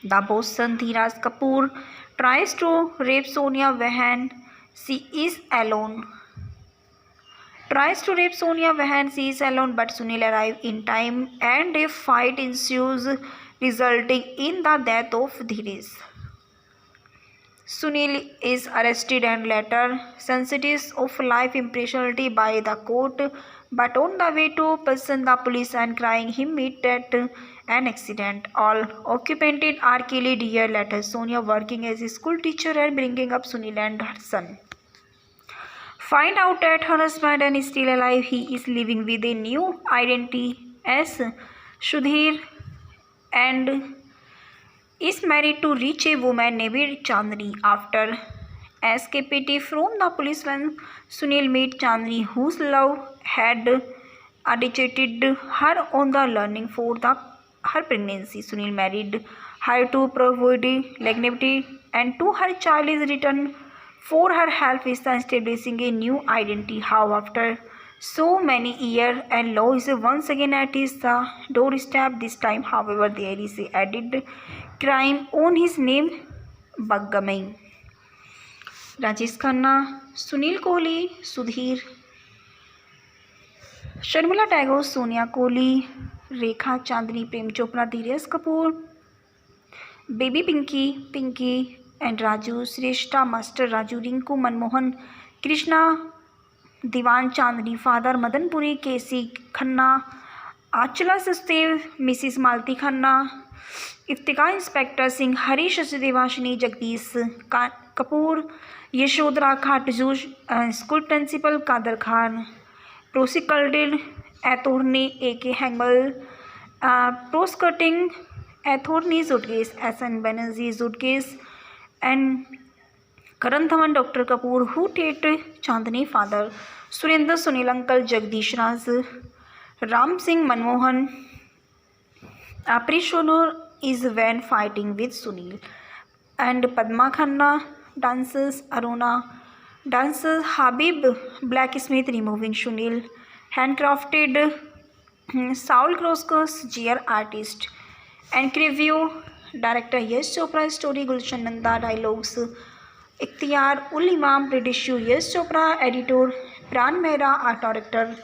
The boss son Dheeraj Kapoor tries to rape Sonia when she is alone. But Sunil arrives in time and a fight ensues, resulting in the death of Dheeraj. Sunil is arrested and later sentenced of life imprisonment by the court, but on the way to prison the police and crying him meet at an accident. All occupants are killed. A year later, Sonia, working as a school teacher and bringing up Sunil and her son, find out that her husband is still alive. He is living with a new identity as Sudhir and is married to rich a woman named Chandni. After escaping from the police, when Sunil met Chandni, whose love had agitated her on the learning for her pregnancy, Sunil married her to provide longevity and to her child is returned for her help is establishing a new identity. How after so many years and law is once again at his doorstep. This time, however, there is a added crime on his name, Baggamai. Rajesh Khanna, Sunil Kohli, Sudhir, Sharmila Tagore, Sonia Kohli, Rekha, Chandni, Prem Chopra, Dheeraj Kapoor, Baby Pinky and Raju, Shrestha, Master Raju, Rinku, Manmohan, Krishna, Diwan, Chandni, Father, Madan Puri, K.C. Khanna, Achala Sachdev, Mrs. Malti Khanna, Iftikhar, Inspector Singh, Harish Devashini, Jagdish Kapoor, Yashodhara Khatju, School Principal Kader Khan, Prosecuted Attorney A.K. Hangal, Prosecuting Attorney Zudges, S.N. Banerjee Zudges, and Karan Dhawan, Dr. Kapoor, who dated Chandni, father, Surinder Sunil, uncle, Jagdish Raj, Ram Singh Manmohan Aprishonur is when fighting with Sunil. And Padma Khanna dances Aruna. Dances Habib Blacksmith removing Sunil. Handcrafted Saul Kroskus GR artist. And preview director Yash Chopra story Gulshan Nanda dialogues. Ikhtiar Ul Imam producer Yash Chopra editor Pran Mehra art director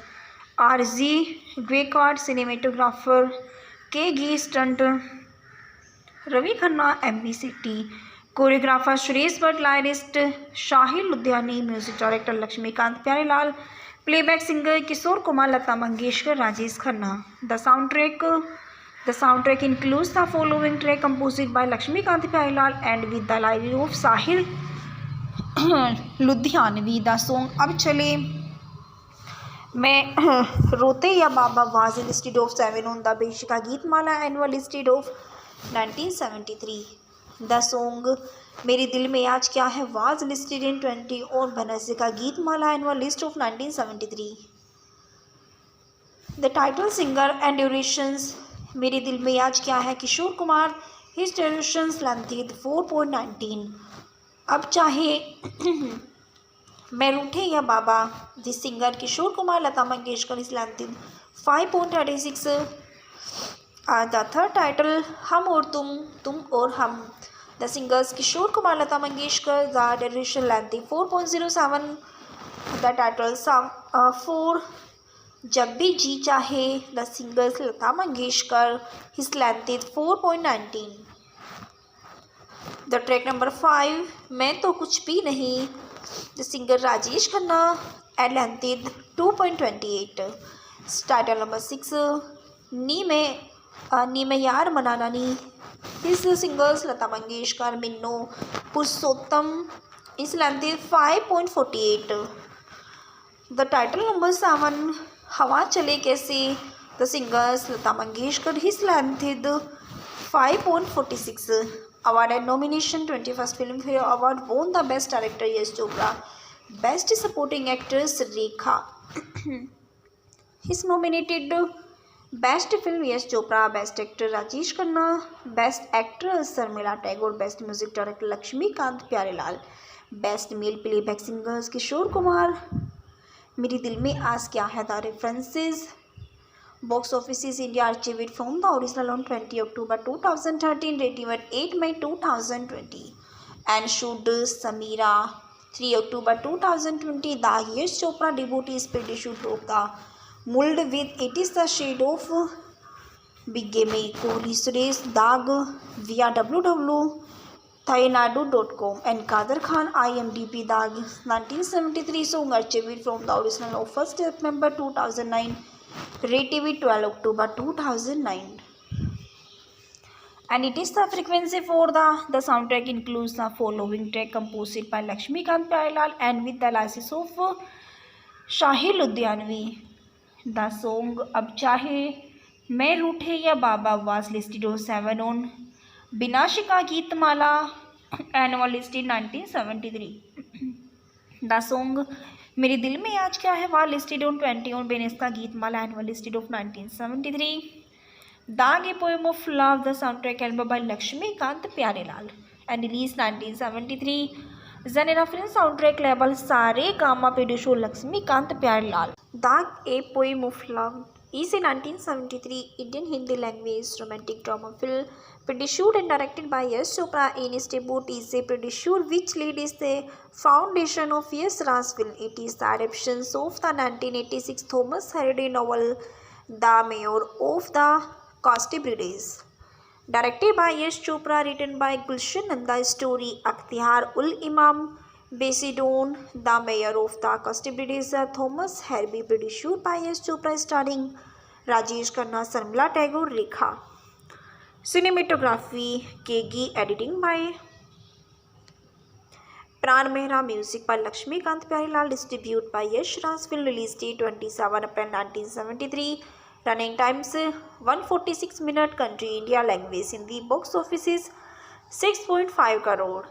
RZ Gwekard cinematographer K G stunt Ravi Khanna MBCT choreographer Suresh Bhatt lyricist Sahir Ludhianvi music director Laxmikant Pyarelal playback singer Kishore Kumar Lata Mangeshkar Rajesh Khanna the sound track includes the following track composed by Laxmikant Pyarelal and with the library of Sahir Ludhianvi the song अब चले मैं रोते या बाबा was listed of 7 on the Binaca Geetmala annual listed of 1973 the song मेरे दिल में आज क्या है वाज लिस्टेड इन 20 और Binaca Geetmala annual list of 1973 the title singer and durations मेरे दिल में आज क्या है Kishore Kumar his durations lengthy 4.19 अब चाहे मैं रूठे या बाबा the singer Kishore Kumar Lata Mangeshkar is lengthy 5.36 the third title हम और तुम और हम the singers Kishore Kumar Lata Mangeshkar the duration length 4.07 the title song 4 जब भी जी चाहे the singers Lata Mangeshkar his length 4.19 the track number 5 मैं तो कुछ भी नहीं the singer Rajesh Khanna and length 2.28 title number 6 नी में यार मनाना नी his singers Lata Mangeshkar Minoo Purushottam is length 5.48 the title number 7 हवा चले कैसे the singers Lata Mangeshkar his lengthy 5.46 award and nomination 21st Filmfare Award won the Best Director Yash Chopra, Best Supporting Actress Rekha. He's nominated Best Film Yash Chopra, Best Actor Rajesh Khanna, Best Actress Sarmila Tagore, Best Music Director Lakshmikant Pyarelal, Best Male Playback Singers Kishore Kumar. मेरे दिल में आज क्या है the references Box offices India archived from the original on 20 October 2013, rating at 8 May 2020, and shoot Samira 3 October 2020. The Yash Chopra debut is produced broke the mold with It Is the Shade of Bigamy. Kohli Suresh Dag via www.thainadu.com and Kader Khan IMDb. The 1973 song archived from the original of 1st September 2009. Rated 12 October 2009 and it is the frequency for the soundtrack includes the following track composed by Lakshmikant Pyarelal and with the license of Shahil Ludhianvi. The song अब चाहे मैं रूठे या बाबा was listed on 7 on Binashika Geetmala annual listed 1973 the song मेरे दिल में आज क्या है वाह लिस्टेड ऑन 20 ऑन बेनेस का Geetmala annual listed of 1973 Daag a poem of love the sound track album by Laxmikant Pyarelal and release 1973 genre film soundtrack label Saregama producer Laxmikant Pyarelal Daag a poem of love is a 1973 Indian Hindi language romantic drama film produced and directed by Yash Chopra in its debut. Is a producer which lead is the foundation of Yash Raj film. It is the adaptation of the 1986 Thomas Hardy novel The Mayor of the Castibrides. Directed by Yash Chopra, written by Gulshan Nanda, story Ikhtiar Ul Imam, based on The Mayor of the Castibrides, Thomas Hardy, produced by Yash Chopra, starring Rajesh Khanna, Sarmila Tagore, Rekha. Cinematography KG, editing by Pran Mehra, music by Lakshmikant Pyarelal, distributed by Yash Raj film, release date 27 April 1973, running times 146 minutes, country India, language Hindi, box office is 6.5 crore.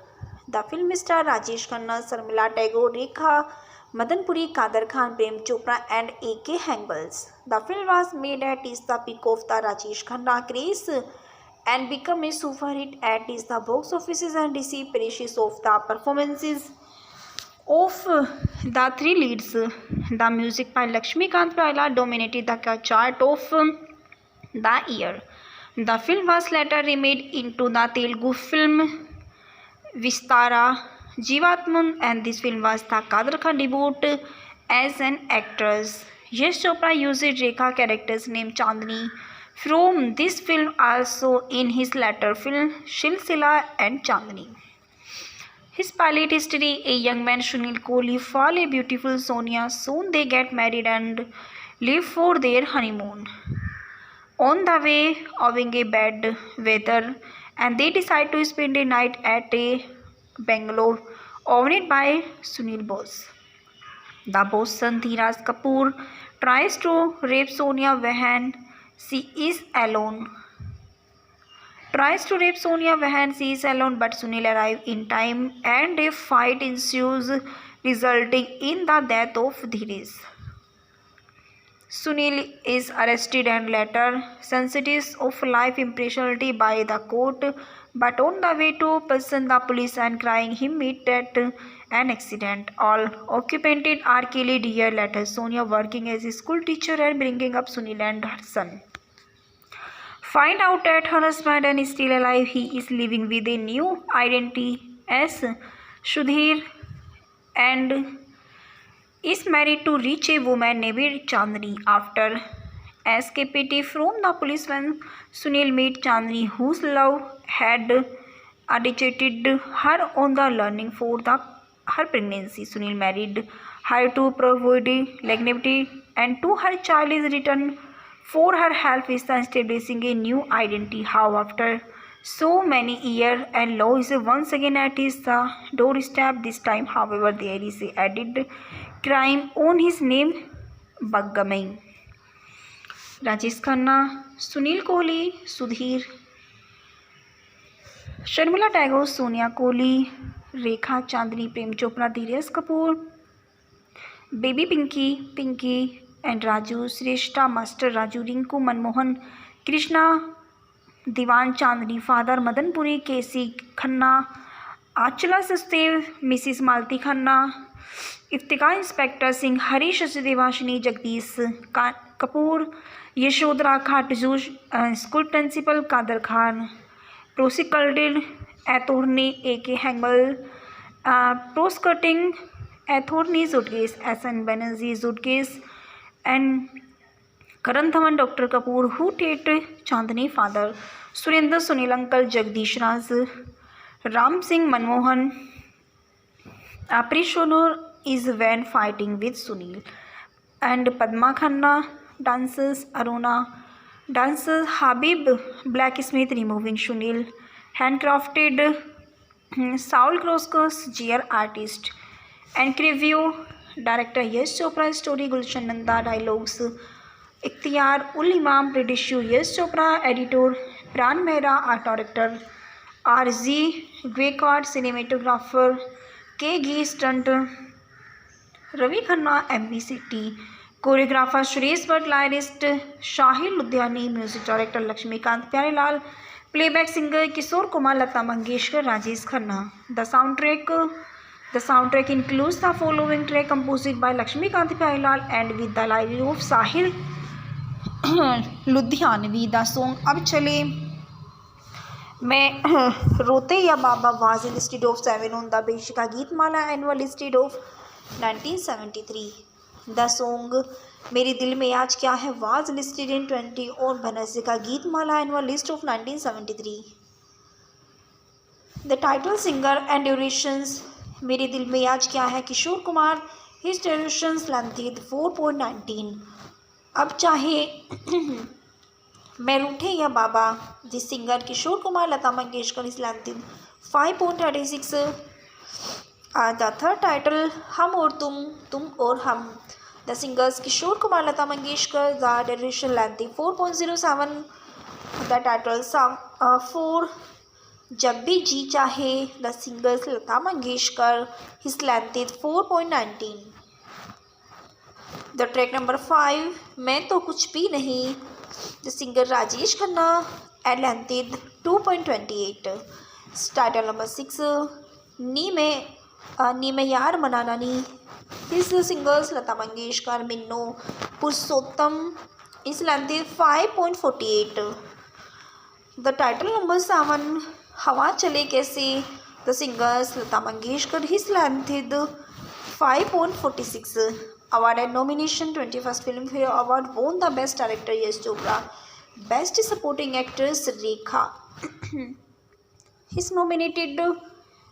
The film star Rajesh Khanna, Sarmila Tagore, Rekha, Madanpuri, Kader Khan, Prem Chopra and A.K. Hangbals. The film was made at is the peak of the Rajesh Khanna craze and become a super hit at is the box offices and received praises of the performances of the three leads. The music by Lakshmikant Pyala dominated the chart of the year. The film was later remade into the Telugu film Vistara Jeevatman, and this film was the Kader Khan debut as an actress. Yash Chopra used Rekha character's name Chandni from this film also in his later film Silsila and Chandni. His pilot history: a young man Sunil Kohli fall a beautiful Sonia. Soon they get married and leave for their honeymoon. On the way, owing a bad weather, and they decide to spend a night at a Bangalore, owned by Sunil Bose. The boss son Dheeraj Kapoor tries to rape Sonia when she is alone. But Sunil arrives in time and a fight ensues, resulting in the death of Dheeraj. Sunil is arrested and later sentenced of life imprisonment by the court, but on the way to prison the police and crying he meet at an accident. All occupants are killed. Year later, Sonia, working as a school teacher and bringing up Sunil and her son, find out that her husband is still alive. He is living with a new identity as Sudhir and is married to rich a woman named Chandni. After escaping from the police when Sunil met Chandni, whose love had agitated her on the learning for her pregnancy, Sunil married her to provide legacy and to her child is returned for her help is establishing a new identity. How after so many years and law is once again at his doorstep. This time, however, there is a added crime on his name, Baggamai. Rajesh Khanna, Sunil Kohli, Sudhir, Sharmila Tagore, Sonia Kohli, Rekha Chandni, Prem Chopra, Dheeraj Kapoor, Baby Pinky and Raju, Shrestha, Master Raju, Rinku, Manmohan, Krishna, Diwan Chandni, Father Madanpuri, K.C. Khanna, Achala Sastev, Mrs. Malti Khanna, Iftikhar Inspector Singh, Harish Devashini, Jagdish Kapoor, Yashodhara Khatju, School Principal Kader Khan, Prosecuted Attorney A.K. Hangbal, Prosecuting Attorney Zudges, S.N. Banerjee Zudges, and Karan Dhawan, Dr. Kapoor, who date Chandni father, Surinder Sunil uncle, Jagdish Raj, Ram Singh Manmohan, Aprishonur is when fighting with Sunil, and Padma Khanna dances, Aruna dances, Habib Blacksmith removing Sunil, handcrafted Saul Kroskos, GR artist, and preview director Yash Chopra, story Gulshan Nanda, dialogues Ikhtiyar ul Imam, producer Yash Chopra, editor Pran Mehra, art director R.G. Gwekar, cinematographer K.G. Stunt Ravi Khanna, MVCT, choreographer Suresh Bhatt, lyrist Shahil Ludhiani, music director Lakshmikant Pyarelal, playback singer Kishore Kumar, Lata Mangeshkar, Rajesh Khanna. The soundtrack includes the following track composed by Lakshmikant Pyarelal and with the lyrics of Sahil Ludhianvi. The song Ab Chale मैं रोते या बाबा was listed of 7 on the Beshika Geetmala annual listed of 1973. The song मेरे दिल में आज क्या है was listed in 20 on Bhanasika Geetmala annual list of 1973. The title singer and durations मेरे दिल में आज क्या है Kishore Kumar, his durations length 4.19. अब चाहे मैं रूठे या बाबा, this singer Kishore Kumar, Lata Mangeshkar, is length 5.36. The third title हम और तुम और हम. The singers Kishore Kumar, Lata Mangeshkar, the duration length 4.07. The title song 4 जब भी जी चाहे. The singers Lata Mangeshkar, his length 4.19. The track number 5 मैं तो कुछ भी नहीं, the singer Rajesh Khanna and length is 2.28. Title number 6 नी में यार मनाना नी, this singers Lata Mangeshkar, Minoo Purushottam, is length is 5.48. The title number 7 हवा चले कैसे, the singers Lata Mangeshkar, his length is 5.46. Award and nomination 21st Filmfare Award won the Best Director Yash Chopra, Best Supporting Actress Rekha. He's nominated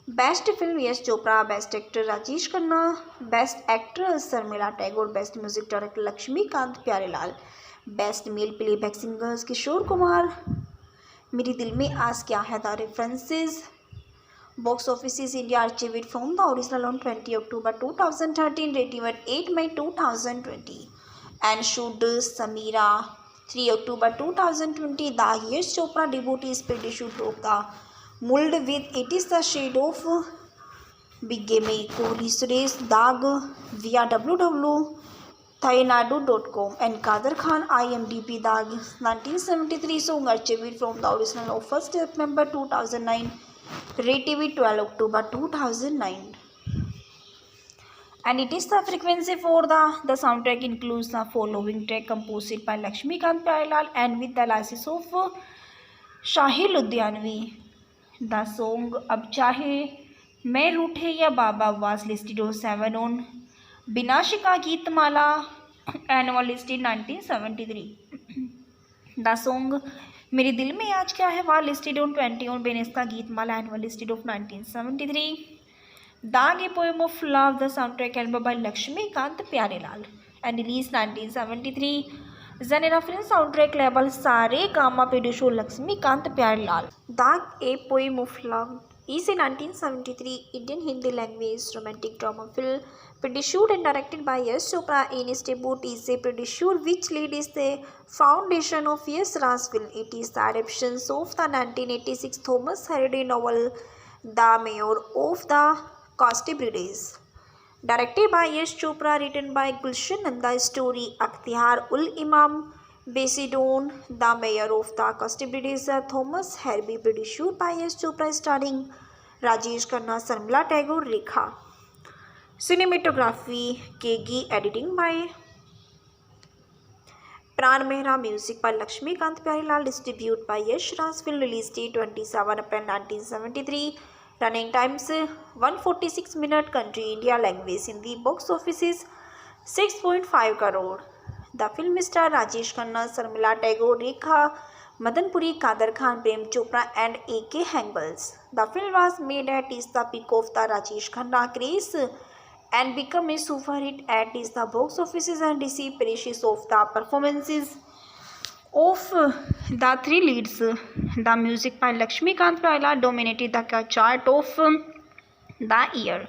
Best Film Yash Chopra, Best Actor Rajesh Khanna, Best Actress Sarmila Tagore, Best Music Director Lakshmikant Pyarelal, Best Male Playback Singers Kishore Kumar. मेरे दिल में आज क्या है the references. Box offices India archived it from the original on 20 October 2013, rating at 8 May 2020, and shoot Samira 3 October 2020. The Yash Chopra debut is pretty shoot broke the mold with It Is the Shade of Bigamy. Kohli Suresh Dag via www.thainadu.com and Kader Khan IMDb. Dag 1973 song archived from the original of 1st September 2009. Rated 12 October 2009. And it is the frequency for the soundtrack includes the following track composed by Lakshmikant Pyarelal and with the license of Shahil Ludhianvi. The song Ab Chahe Main Roothe Ya Baba was listed on 7 on Binashika Geetmala annual list in 1973. The song मेरे दिल में आज क्या है वाह listed on 20 on Binaca Geetmala annual listed of 1973. Daag a poem of love the soundtrack album by Laxmikant Pyarelal and release 1973. Genre film soundtrack label Saregama producer Laxmikant Pyarelal. Daag a poem of love is a 1973 Indian Hindi language romantic drama film produced and directed by Yash Chopra in its debut. Is a producer which lead is the foundation of Yash Raj film. It is the adaptation of the 1986 Thomas Hardy novel The Mayor of the Castibrides, directed by Yash Chopra, written by Gulshan Nanda. Story Akhtiar ul Imam based on The Mayor of the Castibrides, Thomas Hardy, produced by Yash Chopra, starring Rajesh Khanna, Sarmila Tagore, Rekha. Cinematography Kegi, editing by Pran Mehra, music by Lakshmikant Pyarelal, distributed by Yash Raj film, release date 27 April 1973, running times 146 minutes, country India, language Hindi, box offices 6.5 crore. The film star Rajesh Khanna, Sarmila Tagore, Rekha, Madan Puri, Kader Khan, Prem Chopra and A.K. Hangals. The film was made at is the peak of the Rajesh Khanna craze and become a super hit at is the box offices and received praises of the performances of the three leads. The music by Lakshmikant Pyarelal dominated the chart of the year.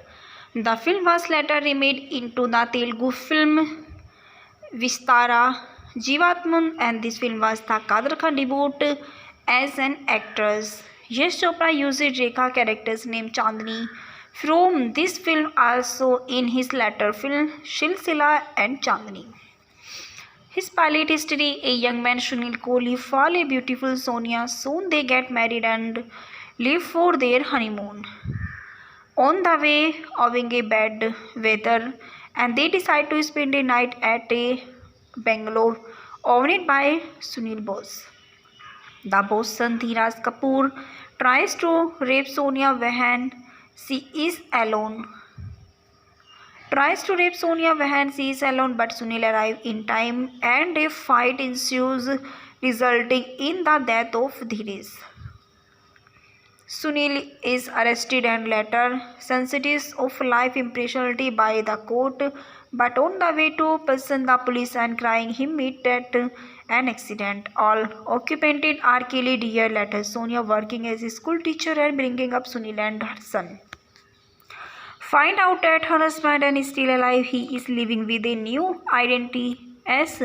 The film was later remade into the Telugu film Vistara Jeevatman, and this film was the Kader Khan debut as an actress. Yash Chopra used Rekha character's name Chandni from this film also in his later film Silsila and Chandni. His pilot history: a young man Sunil Kohli fall a beautiful Sonia. Soon they get married and leave for their honeymoon. On the way, owing a bad weather, and they decide to spend a night at a bungalow owned by Sunil Bose. The boss son Dheeraj Kapoor tries to rape Sonia when she is alone. But Sunil arrives in time and a fight ensues, resulting in the death of Dheeraj. Sunil is arrested and later sentenced of life imprisonment by the court, but on the way to prison the police and crying him meet at an accident. All occupants are killed. Year later, Sonia, working as a school teacher and bringing up Sunil and her son, find out that her husband is still alive. He is living with a new identity as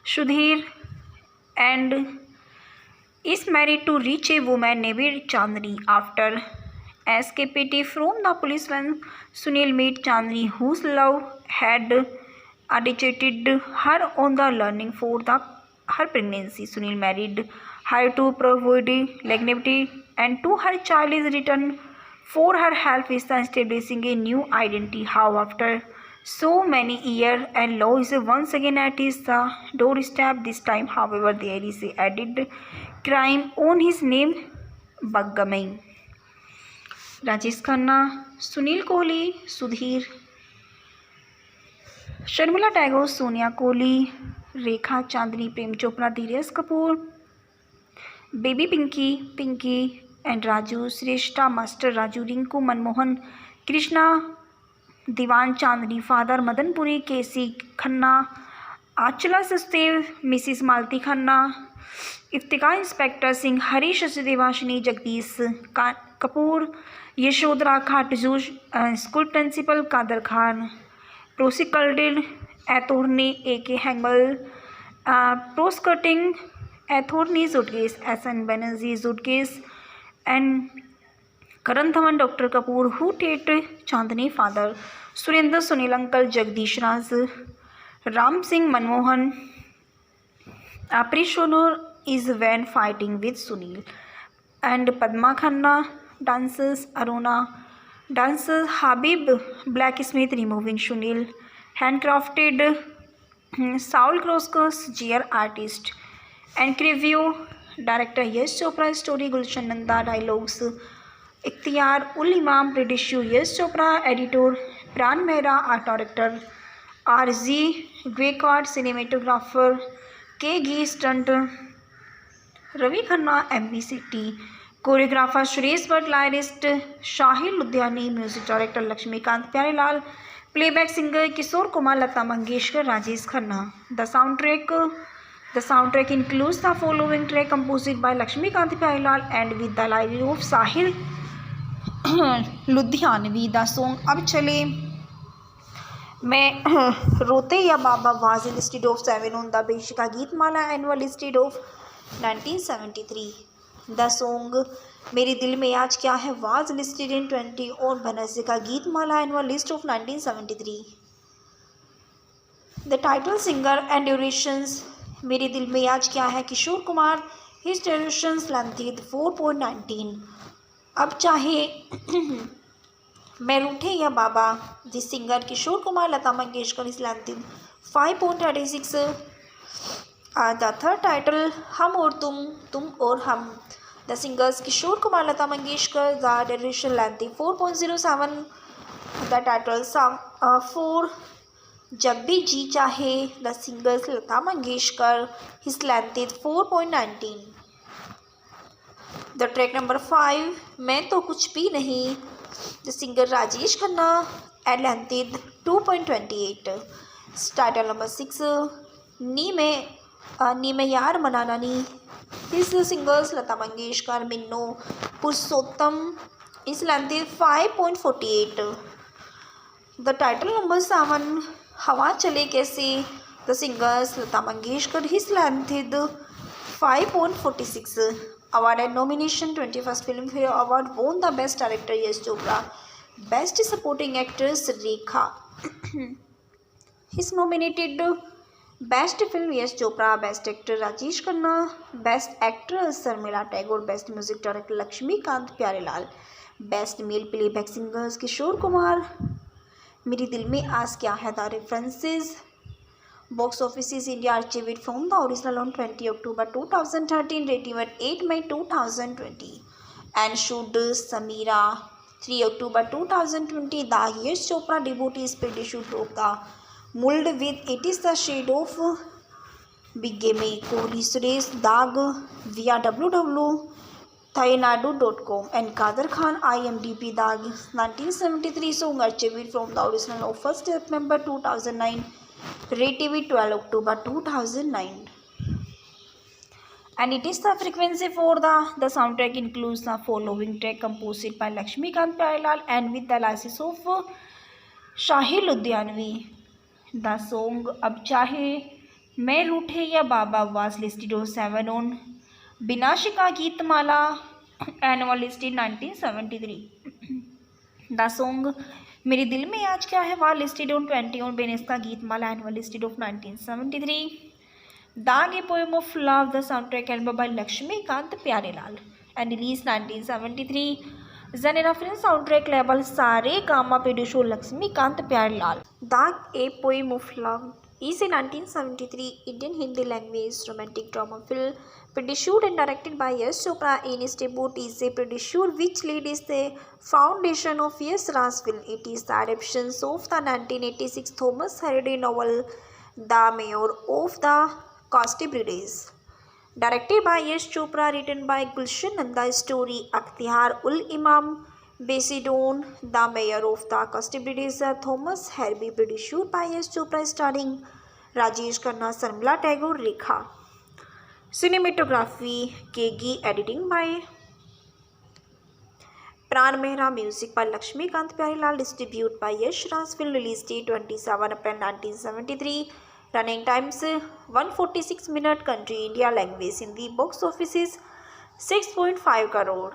Sudhir and is married to rich a woman named Chandni. After escaping from the police when Sunil meets Chandni, whose love had educated her on the learning for her pregnancy. Sunil married her to provide longevity and to her child is written for her health is establishing a new identity. How after so many years and law is once again at his doorstep. This time, however, there is a added crime on his name, Baggamai. Rajesh Khanna, Sunil Kohli, Sudhir, Sharmila Tagore, Sonia Kohli, Rekha Chandni, Prem Chopra, Dheeraj Kapoor, baby Pinky and Raju, Shreshtha, master Raju, Rinku, Manmohan, Krishna, Diwan Chandni, father, Madanpuri, KC Khanna, Anchala Sachdev, Mrs Malti Khanna, Iftikhar, inspector Singh, Harish Devashini, Jagdish Kapoor, Yashodhara Katju, school principal, Kader Khan, prosecuted attorney, A K. Hangal, prosecuting attorney judges, S N. Banerjee judges and Karan Dhawan, doctor Kapoor, who टेट Chandni, father, Surendra, Sunil uncle, Jagdish Raj, Ram Singh, Manmohan, Aprishono is when fighting with Sunil and Padma Khanna, dancers, Aruna, dancers, Habib, blacksmith, removing Sunil, handcrafted, Saul Kroskos, GR artist, and review, director Yash Chopra, story Gulshan Nanda, dialogues, Ikhtiar Ul Imam, British Yash Chopra, editor Pran Mehra, art director R.Z. Gwekard, cinematographer K. G. Stunt, Ravi Khanna, MBCT, choreographer Suresh Bhatt, lyrist Shahil Ludhiani, music director Lakshmikant Pyarelal, playback singer Kishore Kumar, Lata Mangeshkar, Rajesh Khanna. The soundtrack includes the following track composed by Lakshmikant Pyarelal and with the lyrics of Sahil Ludhianvi. The song Ab Chale मैं रोते या बाबा was listed of 7 on the Binaca Geetmala annual listed of 1973. The song मेरे दिल में आज क्या है was listed in 20 on Binaca Geetmala annual list of 1973. The title singer and durations मेरे दिल में आज क्या है Kishore Kumar, his durations length 4.19. अब चाहे मैं रूठे या बाबा the singer Kishore Kumar, Lata Mangeshkar, is length 5.36. The third title हम और तुम और हम, the singers Kishore Kumar, Lata Mangeshkar, the duration length 4.07. The title song 4 जब भी जी चाहे, the singers Lata Mangeshkar, his length 4.19. The track number 5 मैं तो कुछ भी नहीं, the singer Rajesh Khanna, at length 2.28. Title number 6 नी में यार मनाना नी, his singers Lata Mangeshkar, Minno, Purushottam, is length 5.48. The title number 7 हवा चले कैसे, the singers Lata Mangeshkar, his length 5.46. Award and nomination 21st Filmfare Award, won the Best Director Yash Chopra, Best Supporting Actress Rekha. He's nominated Best Film Yash Chopra, Best Actor Rajesh Khanna, Best Actress Sharmila Tagore, Best Music Director Lakshmikant Pyarelal, Best Male Playback Singers Kishore Kumar. मेरे दिल में आज क्या है. The references Box office is India archived from the original on 20 October 2013, rating at 8 May 2020, and shoot Samira 3 October 2020. The Yash Chopra devotee speed shoot broke the mold with It Is the Shade of Bigamy. Kohli Suresh Dag via www.thainadu.com and Kader Khan IMDb. Dag 1973 song archived from the original of 1st September 2009. RTV 12 October 2009. And it is the frequency for the soundtrack includes the following track composed by Lakshmikant Pyarelal and with the license of Shahil Ludhianvi. The song Ab Chahe मैं रूठे या बाबा was listed on 7 on Binashika Geetmala annual listed 1973. The song मेरे दिल में आज क्या है वाह listed on 20 on Binaca Geetmala annual listed of 1973. Daag a poem of love the soundtrack album by Laxmikant Pyarelal and released 1973. Zanera film soundtrack label Saregama producer Laxmikant Pyarelal. Daag a poem of love is a 1973 Indian Hindi language romantic drama film produced and directed by Yash Chopra in his debut. Is a producer which lead is the foundation of Yash Raj film. It is the adaptation of the 1986 Thomas Hardy novel The Mayor of the Castibrides. Directed by Yash Chopra, written by Gulshan Nanda, story Akhtiar ul Imam, based on The Mayor of the Castibrides, Thomas Hardy, produced by Yash Chopra, starring Rajesh Khanna, Sharmila Tagore, Rekha. Cinematography Kegi, editing by Pran Mehra, music by Lakshmikant Pyarelal, distributed by Yash Raj Film, release date 27 April 1973. Running times 146 minutes. Country India, language Hindi. Box office is 6.5 crore.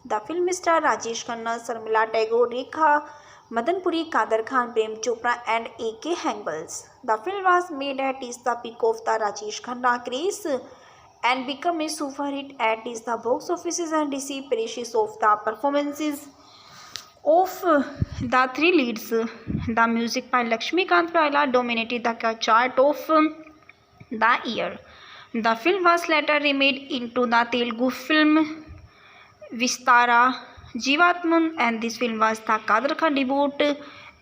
The film star Rajesh Khanna, Sharmila Tagore, Rekha, Madan Puri, Kader Khan, Prem Chopra and A.K. Hangals. The film was made at the peak of the Rajesh Khanna craze and become a super hit at the box offices and received praises of the performances of the three leads. The music by Lakshmikant Pyarelal dominated the chart of the year. The film was later remade into the Telugu film Vistara Jeevatman, and this film was the Kader Khan debut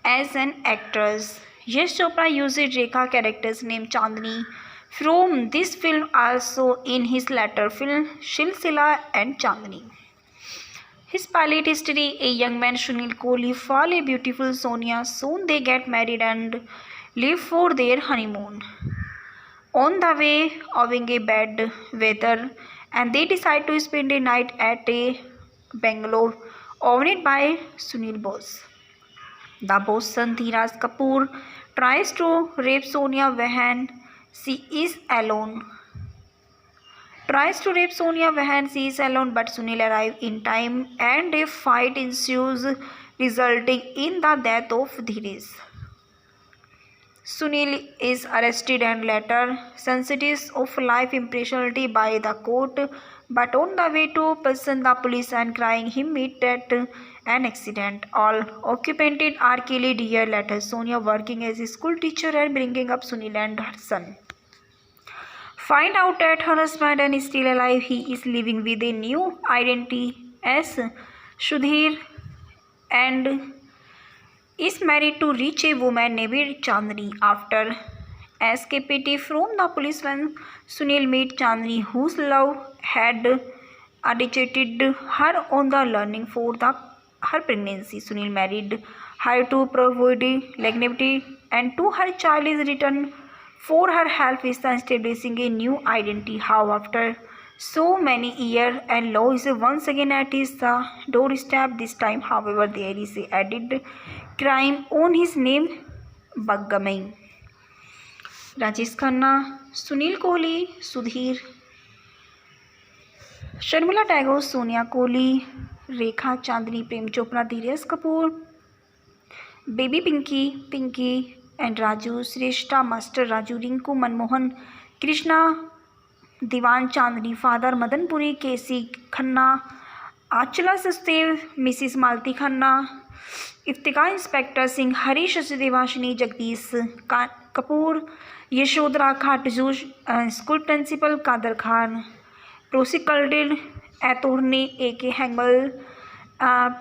as an actress. Yash Chopra used Rekha character's name Chandni from this film also in his later film Silsila and Chandni. His pilot history: a young man Sunil Kohli fall a beautiful Sonia. Soon they get married and leave for their honeymoon. On the way, owing a bad weather, and they decide to spend a night at a Bangalore, owned by Sunil Bose. The boss son Dheeraj Kapoor tries to rape Sonia when she is alone. But Sunil arrives in time and a fight ensues, resulting in the death of Dheeraj. Sunil is arrested and later sentenced of life imprisonment by the court, but on the way to prison, the police and crying him meet at an accident. All occupants are killed. Year later, Sonia, working as a school teacher and bringing up Sunil and her son, find out that her husband is still alive. He is living with a new identity as Sudhir and is married to rich a woman named Chandni. After escaping from the police, when Sunil met Chandni, whose love had educated her on the learning for her pregnancy, Sunil married her to provide legacy, and to her child is returned for her help is establishing a new identity. How after so many years and law is once again at his doorstep. This time, however, there is a added crime on his name, Baggamai. Rajesh Khanna, Sunil Kohli, Sudhir, Sharmila Tagore, Sonia Kohli, Rekha, Chandni, Prem Chopra, Dheeraj Kapoor, Baby Pinky and Raju, Shrestha, Master Raju, Rinku, Manmohan, Krishna, Diwan, Chandni, Father, Madan Puri, K.C. Khanna, Achala Sastev, Mrs. Malti Khanna, Iftika, Inspector Singh, Harish Devashini, Jagdish Kapoor, Yashodhara Khatju, School Principal Kader Khan, Prosecuted Attorney A.K. Hangal,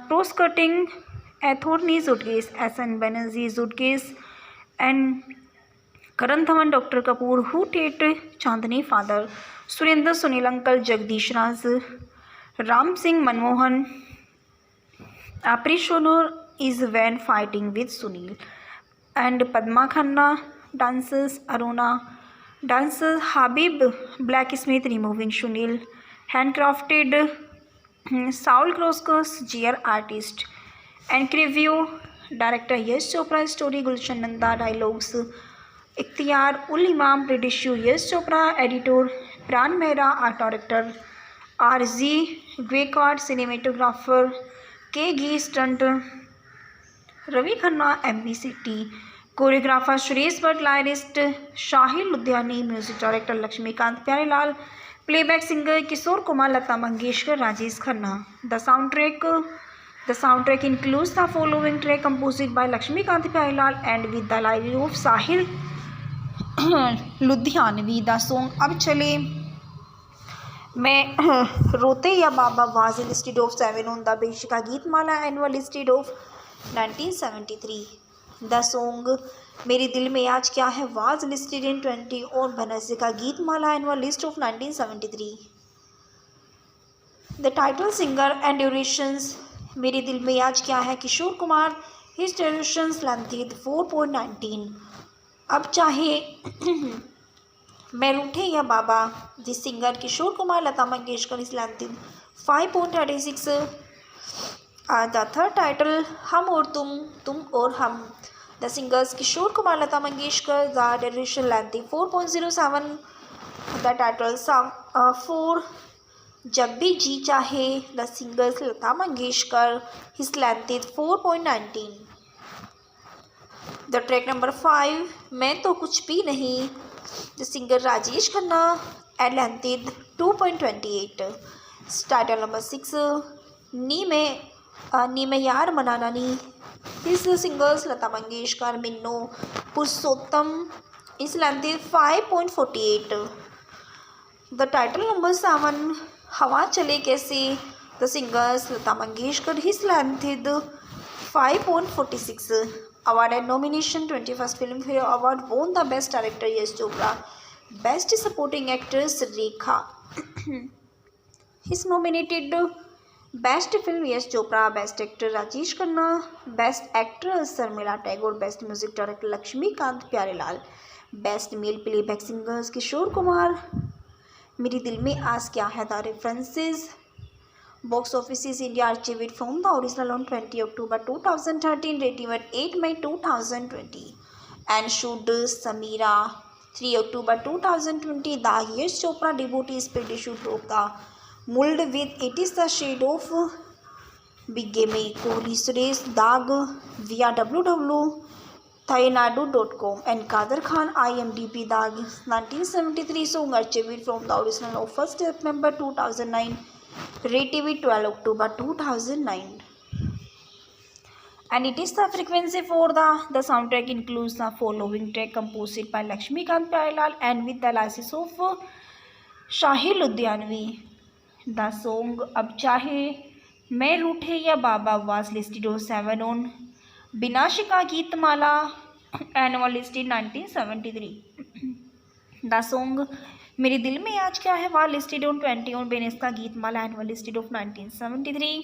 Prosecuting Attorney Zudges, S.N. Banerjee Zudges, and Karan Dhawan, Dr. Kapoor, who date Chandni father, Surinder Sunil uncle, Jagdish Raj, Ram Singh Manmohan, Aprishonor is when fighting with Sunil, and Padma Khanna dances, Aruna dances, Habib blacksmith removing Sunil, handcrafted Saul Kroskos, GR artist, and review director Yash Chopra, story Gulshan Nanda, dialogues Ikhtiar ul Imam, producer Yash Chopra, editor Pran Mehra, art director R.G. Gwekard, cinematographer K.G. Stunt Ravi Khanna, MV City, choreographer Suresh Bhatt, lyrist Shahil Ludhiani, music director Lakshmikant Pyarelal, playback singer Kishore Kumar, Lata Mangeshkar, Rajesh Khanna. The soundtrack includes the following track composed by Lakshmikant Pyarelal and with the lyrics of Sahil Ludhianvi. The song Ab Chale मैं रोते या बाबा was listed of 7 on the Beshika Geetmala annual listed of 1973. The song मेरे दिल में आज क्या है was listed in 20 on Banasika Geetmala annual list of 1973. The title singer and durations मेरे दिल में आज क्या है Kishore Kumar, his durations length 4.19. अब चाहे मैं रूठे या बाबा, the singer Kishore Kumar, Lata Mangeshkar, is length 5.36. The third title हम और तुम और हम, the singers Kishore Kumar, Lata Mangeshkar, the duration length 4.07. The title song 4 जब भी जी चाहे, the singers Lata Mangeshkar, his length 4.19. The track number 5 मैं तो कुछ भी नहीं, the singer Rajesh Khanna, at length 2.28. Title number 6 नी में यार मनाना नी, this singers Lata Mangeshkar, Minno, Purushottam, is length 5.48. The title number 7 हवा चले कैसे, the singers Lata Mangeshkar, his length 5.46. Award and nomination 21st Filmfare Award won the Best Director Yash Chopra, Best Supporting Actress Rekha. He's nominated Best Film Yash Chopra, Best Actor Rajesh Khanna, Best Actress Sarmila Tagore, Best Music Director Lakshmikant Pyarelal, Best Male Playback Singers Kishore Kumar. मेरे दिल में आज क्या है. The references Box offices India archived from the original on 20 October 2013, rating at 8 May 2020, and shoot Samira 3 October 2020. The Yash Chopra debut is shoot of the mold with It Is the Shade of Bigame. Kohli Suresh Dag via www.thainadu.com and Kader Khan IMDb. Dag 1973 song archived from the original of 1st September 2009. RTV 12 October 2009. And it is the frequency for the soundtrack includes the following track composed by Lakshmikant Pyarelal and with the lyrics of Shahil Ludhianvi. The song Ab Chahe मैं रूठे या बाबा was listed on 7 on Binashika Geetmala annual listed 1973. The song मेरे दिल में आज क्या है was listed on 20 on Binaca Geetmala annual listed of 1973.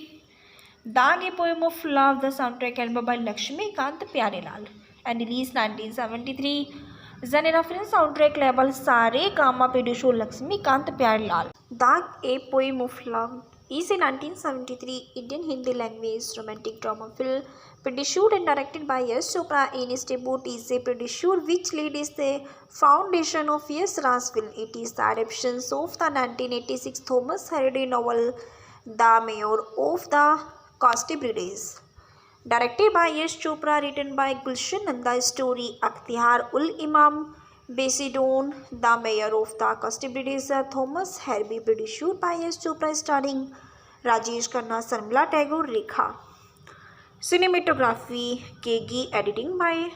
Daag a poem of love, the soundtrack album by Laxmikant Pyarelal and release 1973. Genre film soundtrack label Saregama producer Laxmikant Pyarelal. Daag a poem of love is a 1973 Indian Hindi language romantic drama film produced and directed by Yash Chopra. In its debut is a producer which lead is the foundation of Yash Raj film. It is the adaptation of the 1986 Thomas Hardy novel The Mayor of the Castibrides, directed by Yash Chopra, written by Gulshan Nanda. Story Akhtiar ul Imam based on The Mayor of the Castibrides, Thomas Hardy, produced by Yash Chopra, starring Rajesh Khanna, Sarmila Tagore, Rekha. Cinematography Kegi, editing by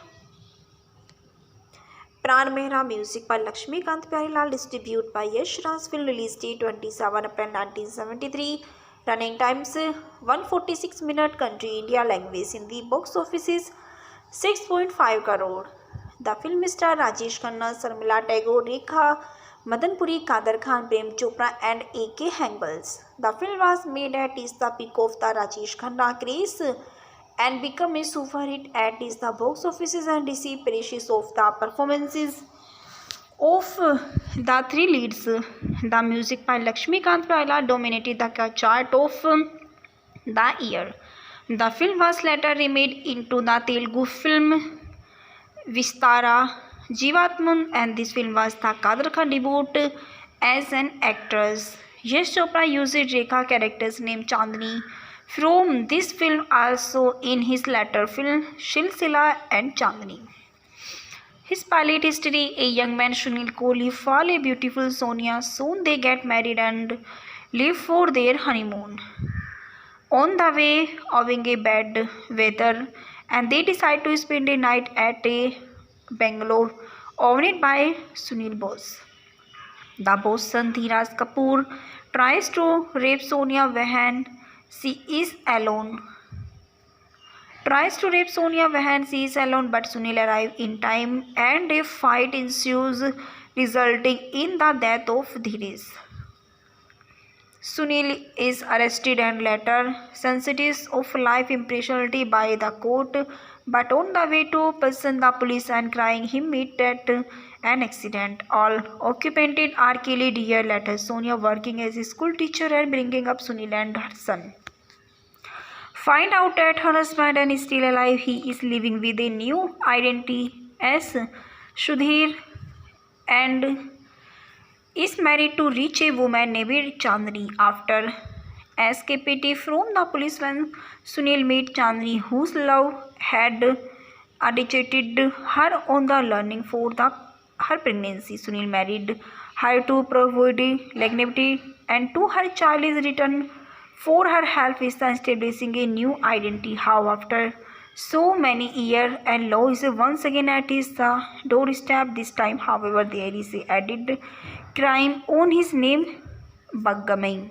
Pran Mehra, music by Lakshmikant Pyarelal, distributed by Yash Raj film, release date 27 April 1973, running times 146 minutes, country India, language Hindi, box offices 6.5 crore. The film star Rajesh Khanna, Sarmila Tagore, Rekha, Madan Puri, Kader Khan, Prem Chopra and A.K. Hangals. The film was made at the peak of the Rajesh Khanna craze and become a super hit at the box offices and received praises of the performances of the three leads. The music by Lakshmikant Pyarelal dominated the chart of the year. The film was later remade into the Telugu film Vistara Jeevatman, and this film was the Kader Khan debut as an actress. Yash Chopra used Rekha character's name Chandni from this film also in his later film Silsila and Chandni. His pilot history: a young man Sunil Kohli fall a beautiful Sonia. Soon they get married and leave for their honeymoon. On the way, owing a bad weather, and they decide to spend a night at a Bangalore, owned by Sunil Bose. The boss son Dheeraj Kapoor tries to rape Sonia when she is alone. But Sunil arrives in time and a fight ensues, resulting in the death of Dheeraj. Sunil is arrested and later sentenced of life imprisonment by the court, but on the way to prison, the police and crying him meet at an accident. All occupants are killed years later. Sonia, working as a school teacher and bringing up Sunil and her son, find out that her husband is still alive. He is living with a new identity as Sudhir and is married to rich a woman named Chandni. After escaping from the police, when Sunil met Chandni, whose love had agitated her on the learning for her pregnancy, Sunil married her to provide longevity and to her child is returned for her help with establishing a new identity. How after so many years and law is once again at his doorstep. This time, however, there is a added crime on his name, Baggamai.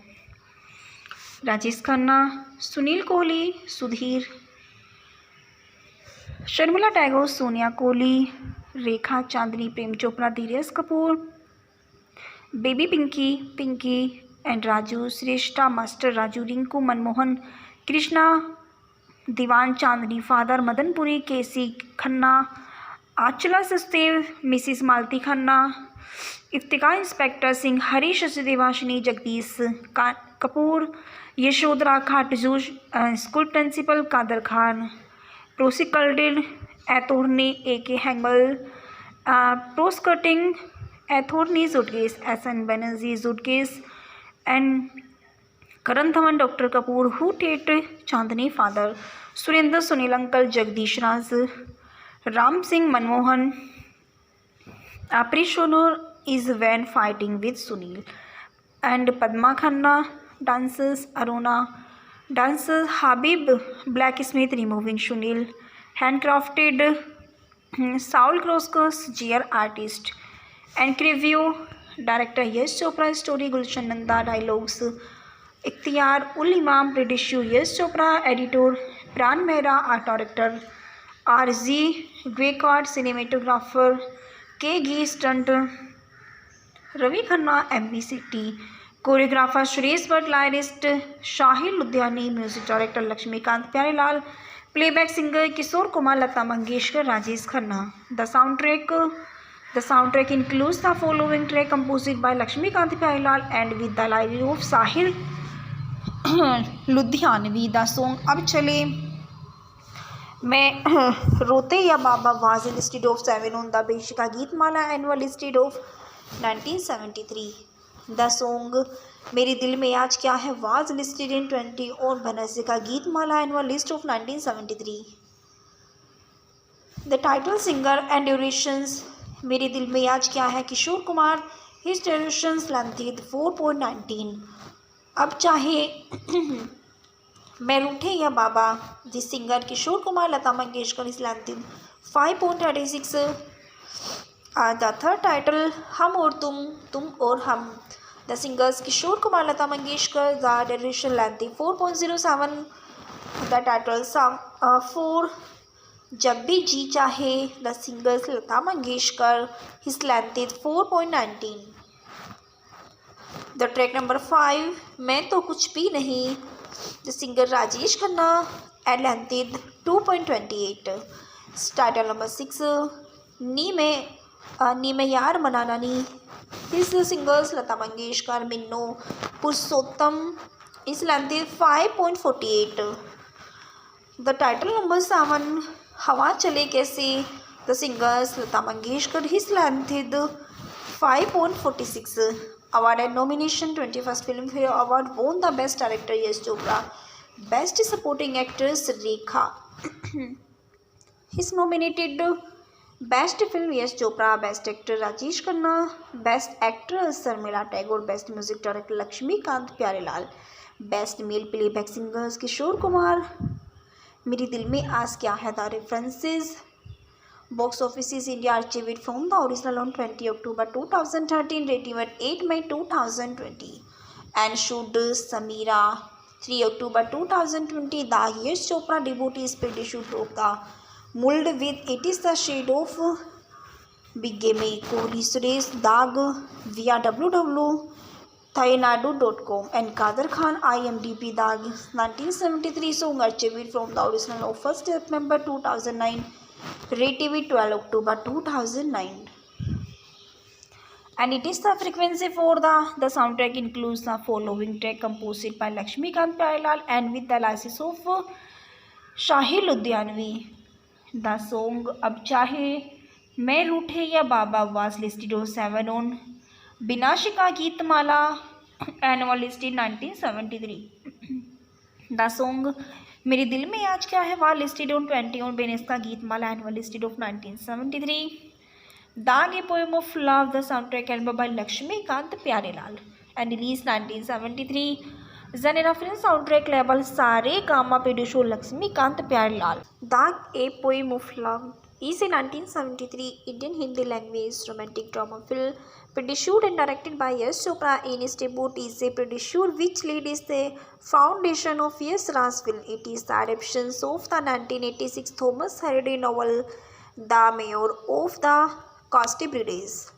Rajesh Khanna, Sunil Kohli, Sudhir, Sharmila Tagore, Sonia Kohli, Rekha Chandni, Prem Chopra, Dheeraj Kapoor, Baby Pinky and Raju, Shrestha, Master Raju, Rinku, Manmohan, Krishna, Diwan Chandni, Father Madan Puri, K.C. Khanna, Achala Sastev, Mrs. Malti Khanna, Iftikhar, Inspector Singh, Harish Devashini, Jagdish Kapoor, Yashodhara Khatju, School Principal Kader Khan, Prosecuted Attorney A.K. Hangal, Prosecuting Attorney Zudkes, S.N. Banerjee Zudkes, and Karan Dhawan, Dr. Kapoor, who date Chandni father, Surinder Sunil uncle, Jagdish Raj, Ram Singh Manmohan, Aprishonor is when fighting with Sunil, and Padma Khanna dances, Aruna dances, Habib blacksmith removing Sunil, handcrafted, Saul Kroskos, GR artist, and review director Yash Chopra, story Gulshan Nanda, dialogues Ikhtiyar ul Imam, producer Yash Chopra, editor Pran Mehra, art director R.G. Gwekard, cinematographer K. G. Stunt Ravi Khanna, MBCT, choreographer Suresh Bhatt, lyrist Shahil Ludhiani, music director Lakshmikant Pyarelal, playback singer Kishore Kumar, Lata Mangeshkar, Rajesh Khanna. The soundtrack includes the following track composed by Lakshmikant Pyarelal and with the lyrics of Sahil Ludhianvi. The song Ab Chale मैं रोते या बाबा was listed of 7 on the Beshika Geetmala annual listed of 1973. The song मेरे दिल में आज क्या है was listed in 20 on Banasika Geetmala annual list of 1973. The title singer and durations मेरे दिल में आज क्या है Kishore Kumar, his durations length 4.19. अब चाहे मैं रूठे या बाबा, the singer Kishore Kumar, Lata Mangeshkar, is length 5.36. The third title हम और तुम और हम, the singers Kishore Kumar, Lata Mangeshkar, the duration length 4.07. The title song 4 जब भी जी चाहे, the singers Lata Mangeshkar, his length 4.19. The track number 5 मैं तो कुछ भी नहीं, the singer Rajesh Khanna, and length 2.28. Title number 6 नी में यार मनाना नी, his singers Lata Mangeshkar, Minno, Purushottam, is length 5.48. The title number 7 हवा चले कैसे, the singers Lata Mangeshkar, his length 5.46. Award and nomination 21st Filmfare Award, won the Best Director Yash Chopra, Best Supporting Actress Rekha is nominated. Best Film Yash Chopra, Best Actor Rajesh Khanna, Best Actress Sarmila Tagore, Best Music Director Lakshmikant Pyarelal, Best Male Playback Singers Kishore Kumar. मेरे दिल में आज क्या है the references. Box offices India archived it from the original on 20 October 2013, rating at 8 May 2020, and shoot Samira 3 October 2020. The Yash Chopra debut speed shoot broke the mold with It Is the Shade of Bigame. Kohli Suresh Dag via www.thainadu.com and Kader Khan IMDb. The 1973 song archived from the original of 1st September 2009, rated 12 October 2009. And it is the frequency for the soundtrack includes the following track composed by Lakshmikant Pyarelal and with the license of Shahil Ludhianvi. The song Ab Chahe Main Roothe Ya Baba was listed on 7 on Binashika Geetmala annual listed 1973. The song मेरे दिल में आज क्या है was listed on 20 on Binashika Geetmala annual listed of 1973. Dag, a poem of love, the soundtrack album by Lakshmikant Pyarelal and released 1973. Zanera film soundtrack label Sare Gama producer Lakshmikant Pyarelal. Dag, a poem of love is a 1973 Indian Hindi language romantic drama film produced and directed by Yash Chopra. In his debut is a producer which lead is the foundation of Yash Raj film. It is the adaptation of the 1986 Thomas Hardy novel The Mayor of the Castibrides,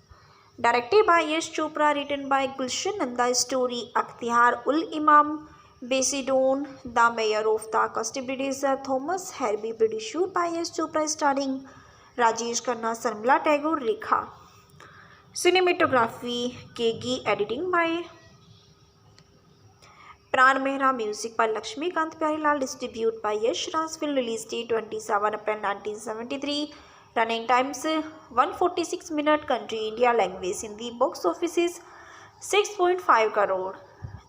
directed by Yash Chopra, written by Gulshan Nanda. Story Akhtiar ul Imam, based on The Mayor of the Castibrides, Thomas Hardy, produced by Yash Chopra, starring Rajesh Khanna, Sarmila Tagore, Rekha. Cinematography Kegi, editing by Pran Mehra, music by Lakshmikant Pyarelal, distributed by Yash Raj film, release date 27 April 1973. Running times 146 minutes. Country India, language Hindi. Box offices 6.5 crore.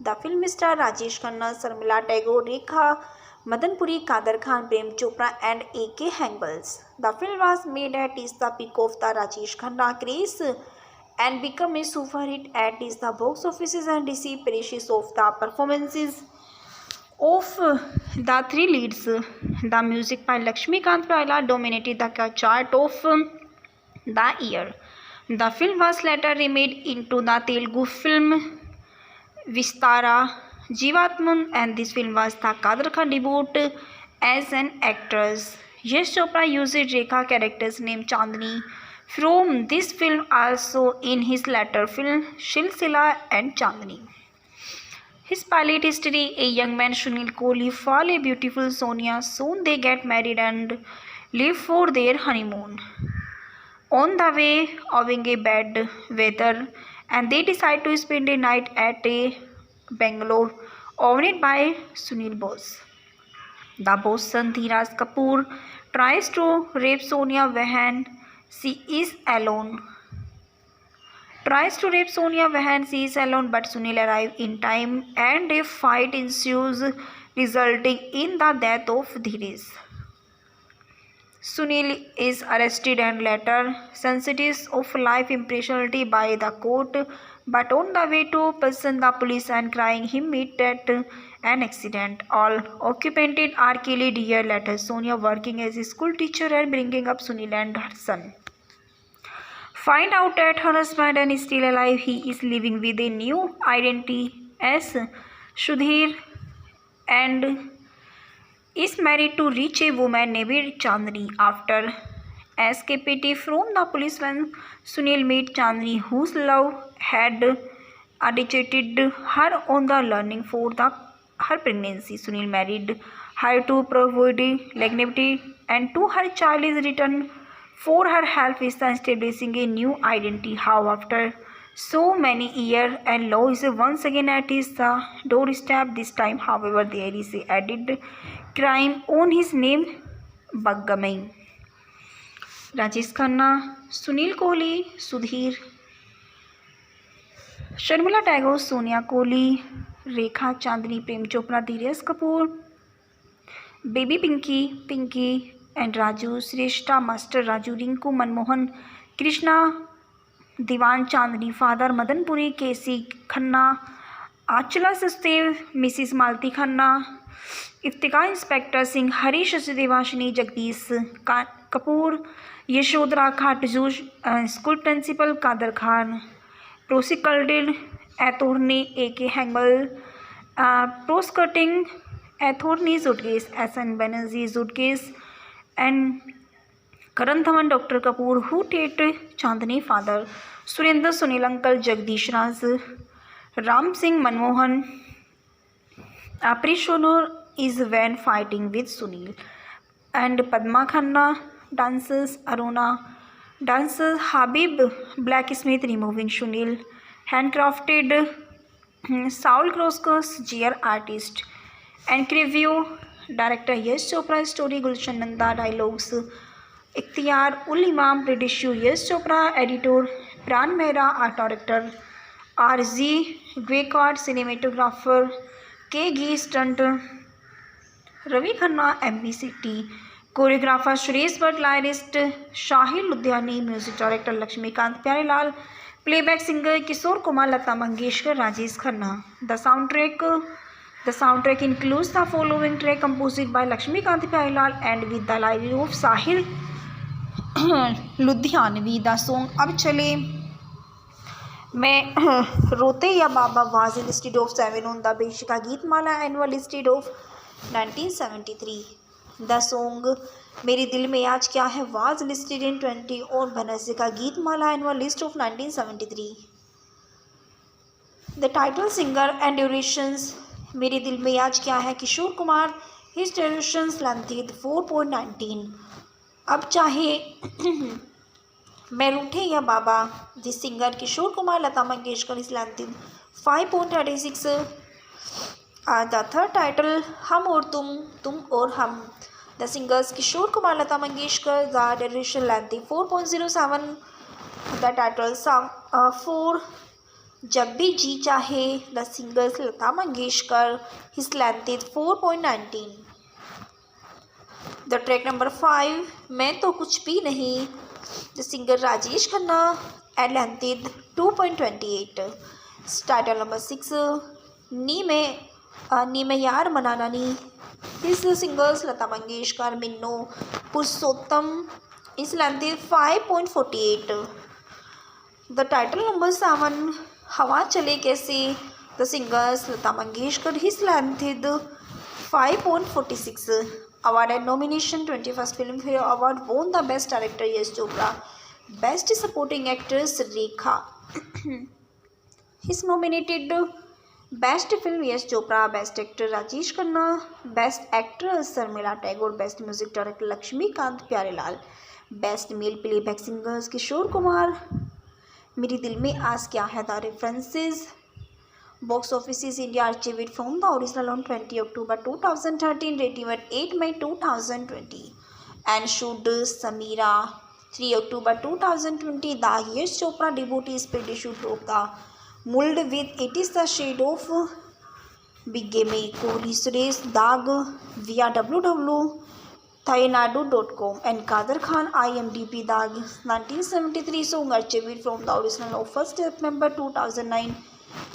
The film star Rajesh Khanna, Sarmila Tagore, Rekha, Madan Puri, Kader Khan, Prem Chopra and A.K. Hangals. The film was made at is the peak of the Rajesh Khanna craze and become a super hit at is the box offices and received praises of the performances of the three leads. The music by Lakshmikant Pyarelal dominated the chart of the year. The film was later remade into the Telugu film Vistara Jeevatman, and this film was the Kader Khan debut as an actress. Yash Chopra used Rekha character's name Chandni from this film also in his later film Silsila and Chandni. His pilot history: a young man Sunil Kohli fall a beautiful Sonia. Soon they get married and leave for their honeymoon. On the way, owing a bad weather, and they decide to spend a night at a Bangalore, owned by Sunil Bose. The boss son Dheeraj Kapoor tries to rape Sonia when she is alone. But Sunil arrives in time and a fight ensues, resulting in the death of Dheeraj. Sunil is arrested and later sentenced of life imprisonment by the court, but on the way to prison the police and crying he meet at an accident. All occupants are killed. A year later, Sonia, working as a school teacher and bringing up Sunil and her son, find out that her husband is still alive. He is living with a new identity as Sudhir and is married to rich a woman named Chandni. After escaping from the police, when Sunil met Chandni, whose love had agitated her on the learning for her pregnancy, Sunil married her to provide legacy and to her child is returned for her help is establishing a new identity. How after so many years and law is once again at his doorstep. This time, however, there is a added crime on his name, Baggamai. Rajesh Khanna, Sunil Kohli, Sudhir, Sharmila Tagore, Sonia Kohli, Rekha, Chandni, Prem Chopra, Dheeraj Kapoor, baby Pinky, Pinky and Raju, Shreshtha, master Raju, Rinku, Manmohan, Krishna, Diwan, Chandni, father, Madanpuri, KC Khanna, Anchala Sachdev, Mrs Malti Khanna, Iftikhar, inspector Singh, Harish Devashini, Jagdish Kapoor, Yashodhara Katju, school principal Kader Khan, prosecuted attorney A K Hangal, prosecuting attorney judges, S N Banerjee judges and Karan Dhawan, doctor Kapoor, who टेट, Chandni, father, Surendra, Sunil uncle, Jagdish Raj, Ram Singh, Manmohan, prisoner is when fighting with Sunil and Padma Khanna, dancers, Aruna, dancers, Habib, blacksmith, removing Sunil, handcrafted, Saul Kroskus, GR artist, and preview, director Yash Chopra, story Gulshan Nanda, dialogues Ikhtiyar Ul Imam, producer Yash Chopra, editor Pran Mehra, art director RZ Gwekard, cinematographer K. G. Stunt Ravi Khanna, MBCT, choreographer Suresh Bhatt, lyricist Sahir Ludhianvi, music director Laxmikant Pyarelal, playback singer Kishore Kumar, Lata Mangeshkar, Rajesh Khanna. The sound track includes the following track composed by Laxmikant Pyarelal and with the library of Sahir Ludhianvi. The song अब चले मैं रोते या बाबा was listed of 7 on the Binaca Geetmala annual listed of 1973। The song मेरे दिल में आज क्या है वाज लिस्टेड इन 20 और Binaca Geetmala annual list of 1973। The title singer and durations मेरे दिल में आज क्या है Kishore Kumar, his durations length 4.19। अब चाहे मैं रूठे या बाबा, this singer Kishore Kumar, Lata Mangeshkar, is length 5.36। The third title हम और तुम और हम, the singers Kishore Kumar, Lata Mangeshkar, the duration length 4.07। The title song 4 जब भी जी चाहे, the singers Lata Mangeshkar, his length 4.19। The track number 5 मैं तो कुछ भी नहीं, the singer Rajesh Khanna, and length 2.28। Title number 6 नी में यार मनाना नी, this singers Lata Mangeshkar, Minoo, Purushottam, is length 5.48। The title number 7 हवा चले कैसे, the singers Lata Mangeshkar, his length 5.46। Award and nomination 21st Filmfare award won the best director Yash Chopra, best supporting actress Rekha his nominated, best film Yash Chopra, best actor Rajesh Khanna, best actor Sharmila Tagore, best music director Laxmikant Pyarelal, best male playback singers Kishore Kumar. मेरे दिल में आज क्या है the references, box office India archived from the original on 20 October 2013, rating at 8 May 2020, and shoot Samira 3 October 2020. The Yash Chopra devotee speed shoot of the mold with It is the Shade of Bigame, Kohli Suresh Dag via www.thainadu.com, and Kader Khan IMDb Dag 1973 song archived from the original of 1st September 2009,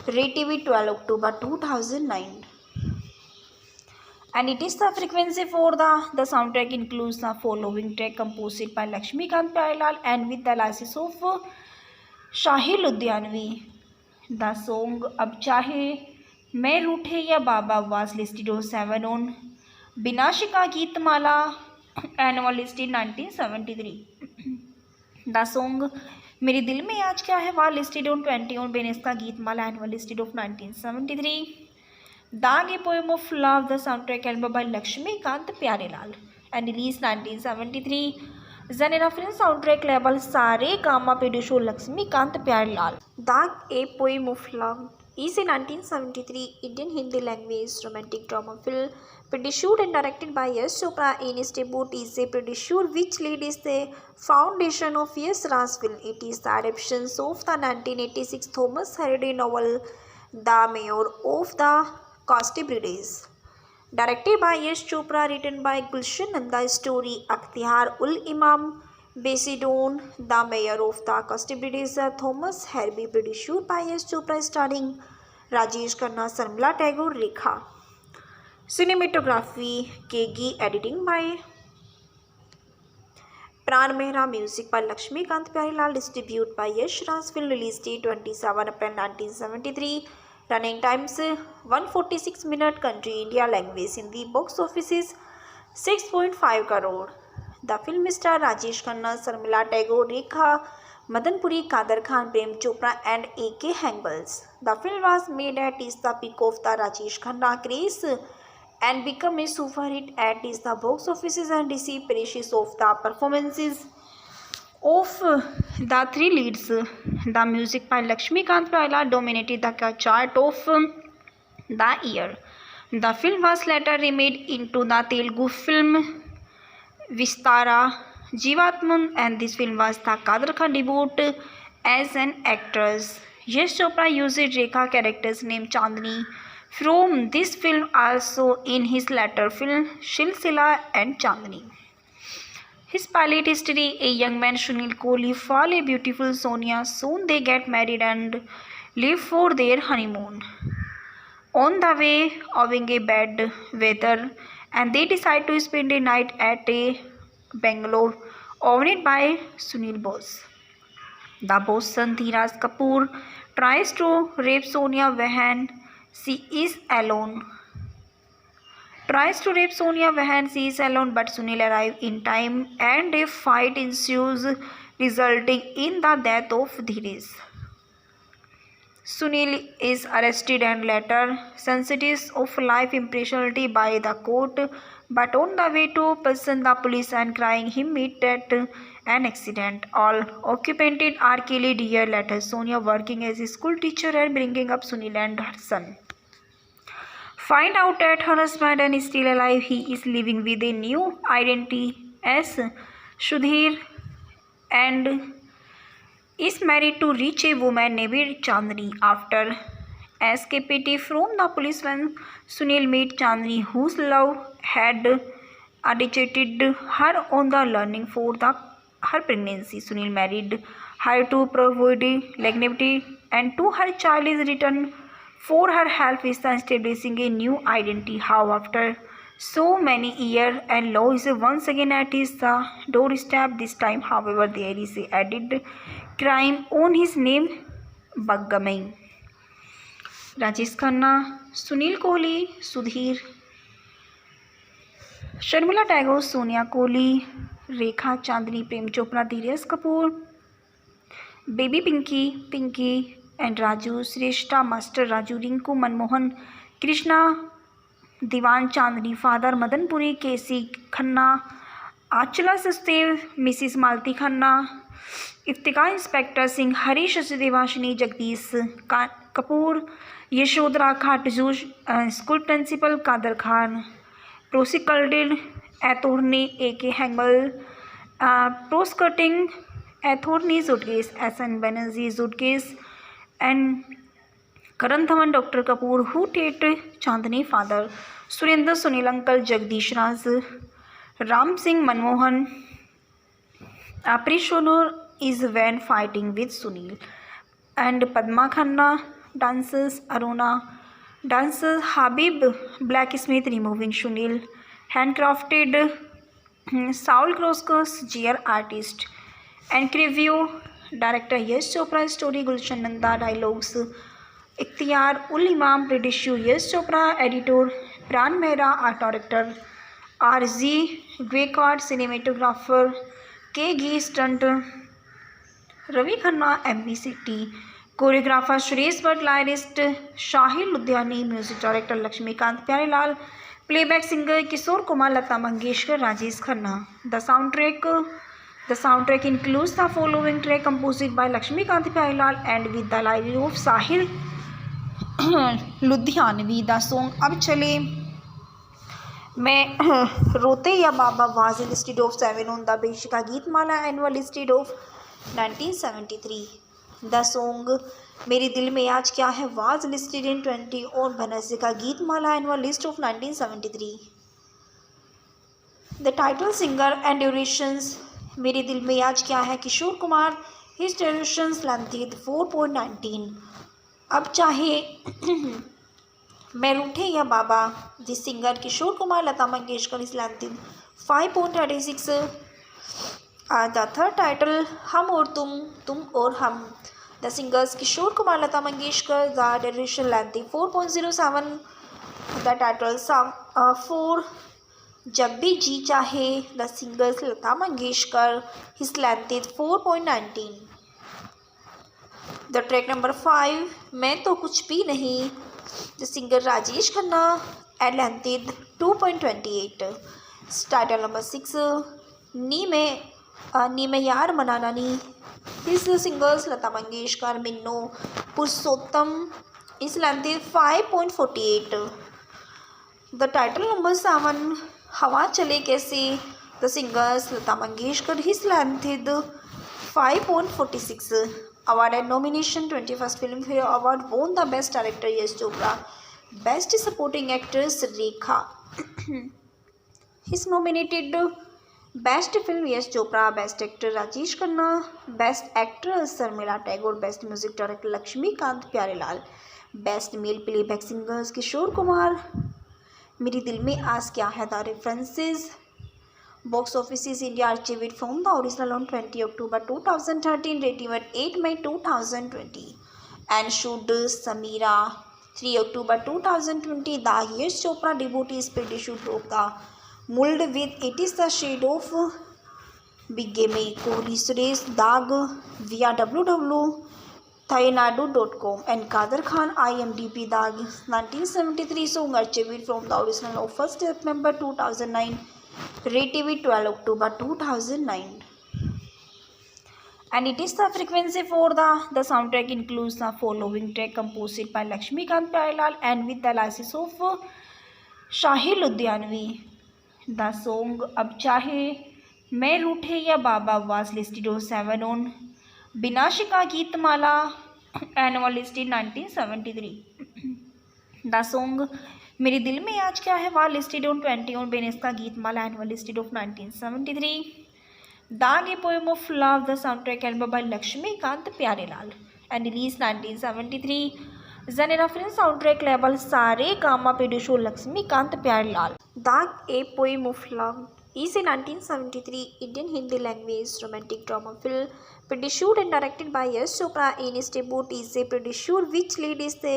rated 12 October 2009, and it is the frequency for the soundtrack includes the following track composed by Lakshmikant Pyarelal and with the license of Shahil Ludhianvi. The song अब चाहे मैं रूठे या बाबा was listed on 7 on बिनाशिका Geetmala annual listed 1973. The song मेरे दिल में आज क्या है was listed on 20 on बेनेस्का Geetmala annual listed of 1973. Dag, a poem of love, the soundtrack album by Lakshmikant Pyarelal and released 1973. Zanera film soundtrack label Sare Gama produced Lakshmikant Pyarelal. Dag, a poem of love is a 1973 Indian Hindi language romantic drama film produced and directed by Yash Chopra in his debut. Is a producer which lead is the foundation of Yash Raj film. It is the adaptation of the 1986 Thomas Hardy novel The Mayor of the Castibrides. Directed by Yash Chopra, written by Gulshan Nanda, story Akhtiar ul Imam, based on the mayor of the Castlebrigade, Thomas Hervey, produced by Yash Chopra, starring Rajesh Khanna, Sarmila Tagore, Rekha. Cinematography KG, editing by Pran Mehra, music by Lakshmikant Pyarelal, distributed by Yash Raj. Film release date 27 April 1973. Running times 146 minutes. Country India. Language in the box office is 6.5 crore. The film star Rajesh Khanna, Sarmila Tagore, Rekha, Madan Puri, Kader Khan, Prem Chopra and A.K. Hangals. The film was made at the peak of the Rajesh Khanna craze and become a super hit at the box offices and received praises of the performances of the three leads. The music by Lakshmikant Pyarelal dominated the chart of the year. The film was later remade into the Telugu film Vistara Jeevatman, and this film was the Kader Khan debut as an actress. Yash Chopra used Rekha character's name Chandni from this film also in his later film Silsila and Chandni. His pilot history: a young man Sunil Kohli fall a beautiful Sonia. Soon they get married and leave for their honeymoon. On the way, owing a bad weather, and they decide to spend a night at a Bangalore, owned by Sunil Bose. The boss son Dheeraj Kapoor tries to rape Sonia when she is alone. But Sunil arrives in time and a fight ensues, resulting in the death of Dheeraj. Sunil is arrested and later sentenced of life imprisonment by the court, but on the way to prison, the police and crime him meet at an accident. All occupants are killed. Years later, Sonia, working as a school teacher and bringing up Sunil and her son, find out that her husband is still alive. He is living with a new identity as Sudhir and is married to rich a woman named Chandni. After escaping from the police, when Sunil met Chandni, whose love had agitated her on the learning for her pregnancy, Sunil married her to provide legacy and to her child is returned for her help is establishing a new identity. How after so many years and law is once again at his doorstep. This time, however, there is a added crime on his name, Baggamai. Rajesh Khanna, Sunil Kohli, Sudhir, Sharmila Tagore, Sonia Kohli, Rekha, Chandni, Prem Chopra, Dheeraj Kapoor, Baby Pinky and Raju, Shrestha, Master Raju, Rinku, Manmohan, Krishna, Diwan, Chandni, Father, Madan Puri, K.C. Khanna, Achala Sastev, Mrs. Malti Khanna, Iftikhar, Inspector Singh, Harish Devashini, Jagdish Kapoor, Yashodhara Khatju, School Principal Kader Khan, Prosecuted Attorney A.K. Hangmal, Prosecuting Attorney Zudkes, S.N. Banerjee Zudkes, and Karan Dhawan, Dr. Kapoor, who date Chandni father, Surinder Sunil uncle, Jagdish Raj, Ram Singh Manmohan, Aprishonur is when fighting with Sunil, and Padma Khanna dances, Aruna dances, Habib Blacksmith removing Sunil, handcrafted Saul Kroskos, GR artist, and preview director Yash Chopra, story Gulshan Nanda, dialogues Ikhtiar ul Imam, producer Yash Chopra, editor Pran Mehra, art director R.G. Gaikwad, cinematographer K.G. Stunt Ravi Khanna, MVCT, choreographer Suresh Bhatt, lyrist Shahil Ludhiani, music director Lakshmikant Pyarelal, playback singer Kishore Kumar, Lata Mangeshkar, Rajesh Khanna. The soundtrack includes the following track composed by Lakshmikant Pyarelal and with the lyrics of Sahil Ludhianvi. The song Ab Chale मैं रोते या बाबा was listed of 7 on the Beshika Geetmala annual listed of 1973. The song मेरे दिल में आज क्या है was listed in 20 और Binaca Geetmala annual list of 1973. The title singer and durations मेरे दिल में आज क्या है Kishore Kumar. His durations length 4.19. अब चाहे मैं रूठे या बाबा this singer Kishore Kumar Lata Mangeshkar is length 5.36. The third title हम और तुम और हम. The singers Kishore Kumar Lata Mangeshkar. The duration length 4.07. The title song 4 जब भी जी चाहे. The singers Lata Mangeshkar. His length 4.19. The track number 5 मैं तो कुछ भी नहीं. The singer Rajesh Khanna. And length 2.28. Title number 6 नी में यार मनाना नी. His singers Lata Mangeshkar Minoo Purushottam. Is length 5.48. The title number 7 हवा चले कैसे. The singers Lata Mangeshkar. His length 5.46. Award and nomination 21st Filmfare Award won the Best Director Yash Chopra, Best Supporting Actress Rekha. He's nominated Best Film Yash Chopra, Best Actor Rajesh Khanna, Best Actress Sarmila Tagore, Best Music Director Lakshmikant Pyarelal, Best Male Playback Singers Kishore Kumar. मेरे दिल में आज क्या है. The references. Box offices India archived from the original on 20 October 2013, rating at 8 May 2020, and shoot Samira 3 October 2020. The Yash Chopra debut is produced of the mold with It is the Shade of Bigamy. Kohli Suresh Dag via www.thainadu.com and Kader Khan IMDb. The 1973 song archived from the original of 1st September 2009. Rated 12 October 2009. And it is the frequency for the soundtrack includes the following track composed by Lakshmikant Pyarelal and with the license of Shahil Ludhianvi. The song अब चाहे मैं रूठे या बाबा was listed on 7 on बिनाशिका Geetmala annual listed 1973. The song मेरे दिल में आज क्या है वाह लिस्टेड ऑन 20 ऑन बेनेस का Geetmala annual listed of 1973. Daag a poem of love the soundtrack album by Laxmikant Pyarelal and release 1973. Genre film soundtrack label Saregama producer Laxmikant Pyarelal. Daag a poem of love is a 1973 Indian Hindi language romantic drama film produced and directed by Yash Chopra. In its debut is a producer which lead is the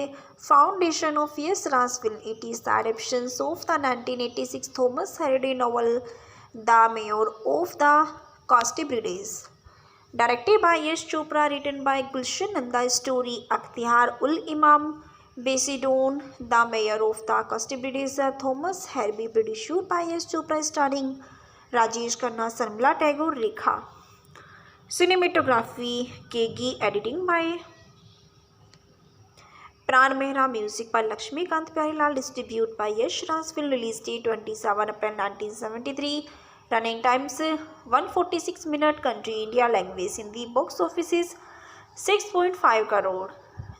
foundation of Yash Raj film. It is the adaptation of the 1986 Thomas Hardy novel The Mayor of the Castibrides. Directed by Yash Chopra, written by Gulshan Nanda, story Akhtiar ul Imam, based on The Mayor of the Castibrides. Thomas Hardy, produced by Yash Chopra, starring Rajesh Khanna, Sarmila Tagore, Rekha. Cinematography Kegi, editing by Pran Mehra, music by Lakshmikant Pyarelal, distributed by Yash Raj film, release date 27 April 1973, running times 146 minutes, country India, language Hindi, box offices 6.5 crore.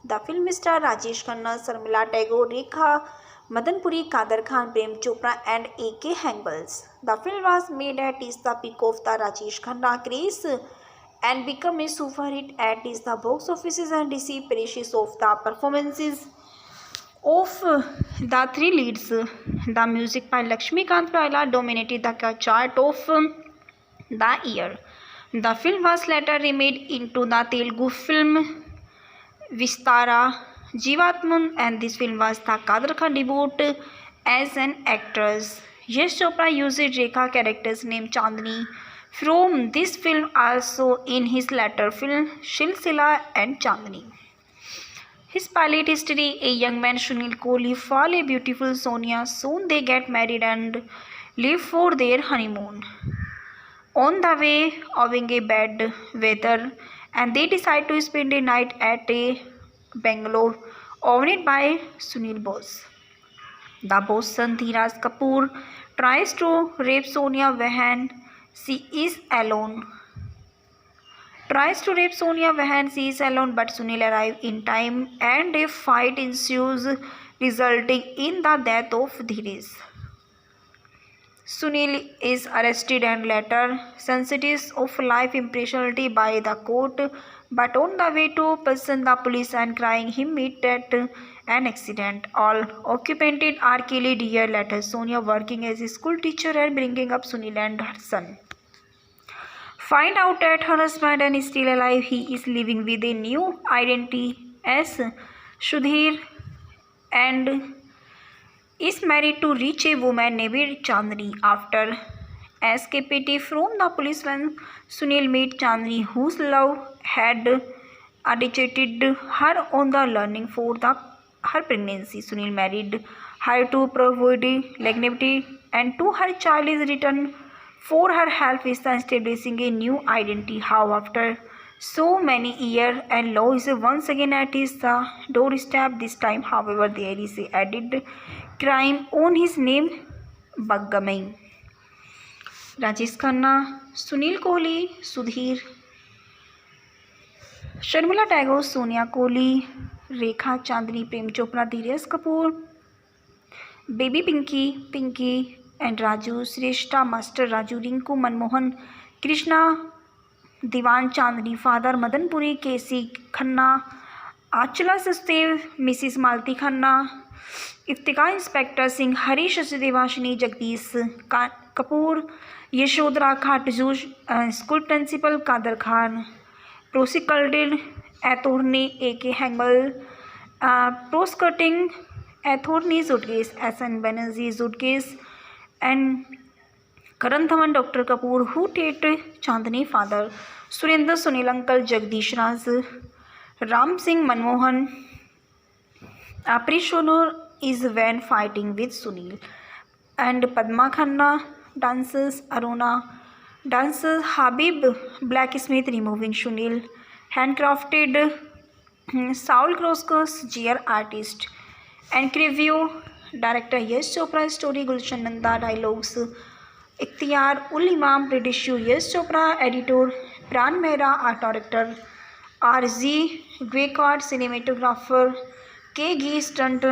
The film star Rajesh Khanna, Sarmila Tagore, Rekha, Madan Puri, Kader Khan, Prem Chopra and A.K. Hangbals. The film was made at the peak of the Rajesh Khanna craze and become a super hit at the box offices and received praises of the performances of the three leads. The music by Lakshmikant Pyarelal dominated the chart of the year. The film was later remade into the Telugu film Vistara Jeevatman, and this film was the Kader Khan debut as an actress. Yash Chopra used Rekha character's name Chandni from this film also in his later film Silsila and Chandni. His pilot history: a young man Sunil Kohli fall a beautiful Sonia. Soon they get married and leave for their honeymoon. On the way, owing a bad weather, and they decide to spend a night at a bungalow owned by Sunil Bose. The boss son Dheeraj Kapoor tries to rape Sonia when she is alone tries to rape Sonia when she is alone, but Sunil arrives in time and a fight ensues, resulting in the death of Dhirish. Sunil is arrested and later sentenced of life imprisonment by the court, but on the way to prison, the police and crying him meet at an accident. All occupants are killed years later. Sonia, working as a school teacher and bringing up Sunil and her son, find out that her husband is still alive. He is living with a new identity as Sudhir and is married to rich a woman named Chandni. After escaping from the police when Sunil met Chandni, whose love had agitated her on the learning for her pregnancy. Sunil married her to provide legacy and to her child is returned for her help is establishing a new identity. How after so many years and law is once again at his doorstep. This time, however, there is a added crime on his name, Baggamai. Rajesh Khanna, Sunil Kohli, Sudhir, Sharmila Tagore, Sonia Kohli, Rekha Chandni, Prem Chopra, Dheeraj Kapoor, baby Pinky and Raju, Shreshtha, master Raju, Rinku, Manmohan, Krishna, Diwan Chandni, father Madanpuri, KC Khanna, Anchala Sachdev, Mrs Malti Khanna, Iftikhar, inspector Singh, Harish Devashini, Jagdish Kapoor, Yashodhara Katju, school principal Kader Khan, prosecuted attorney A.K. Hengel, prosecuting attorney Zudges, S.N. Banerjee Zudges, and Karan Thaman, Dr. Kapoor, who did Chandni father, Surinder Sunil uncle, Jagdish Raj, Ram Singh, Manmohan, Aprishonur is when fighting with Sunil, and Padma Khanna, dancers, Aruna, dancers, Habib, blacksmith, removing Sunil, handcrafted, Saul Kroskos, GR artist, and review, director Yash Chopra, story Gulshan Nanda, dialogues Ikhtiar Ul Imam, producer Yash Chopra, editor Pran Mehra, art director R.G. Gwekard, cinematographer K.G. Stunt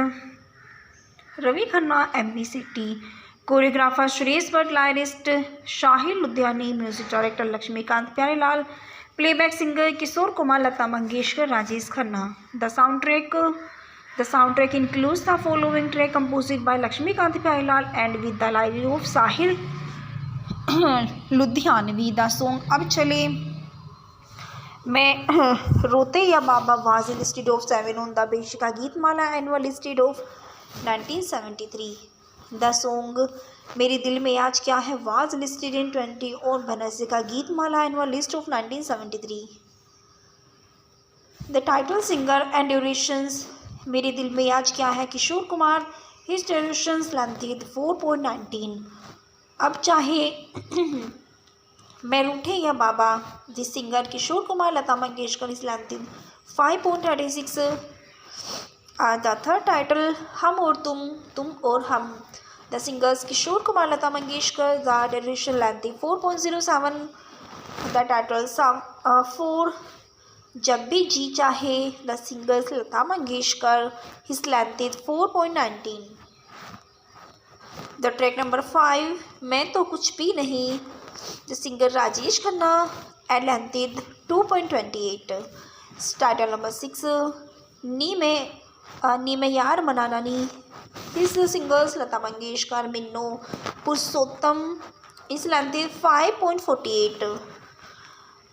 Ravi Khanna, MBCT, choreographer Suresh Bhatt, lyrist Shahil Ludhiani, music director Lakshmikant Pyarelal, playback singer Kishore Kumar, Lata Mangeshkar, Rajesh Khanna. The soundtrack includes the following track composed by Lakshmikant Pyarelal and with the lyrics of Sahil Ludhianvi. The song Ab Chale मैं रोते या बाबा was listed of 7 on the Beshika Geetmala annual listed of 1973. The song मेरे दिल में आज क्या है was listed in 20 on Banasika Geetmala annual list of 1973. The title singer and durations मेरे दिल में आज क्या है Kishore Kumar, his durations length 4.19. अब चाहे मैं रूठे या बाबा, the singer Kishore Kumar, Lata Mangeshkar, is length 5.36. The third title हम और तुम और हम, the singers Kishore Kumar, Lata Mangeshkar, the duration length 4.07. The title song 4 जब भी जी चाहे, the singers Lata Mangeshkar, his length 4.19. The track number 5 मैं तो कुछ भी नहीं, the singer Rajesh Khanna, and length 2.28. Title number 6 नी में यार मनाना नी, his singers Lata Mangeshkar, Minno, Purushottam, is length 5.48.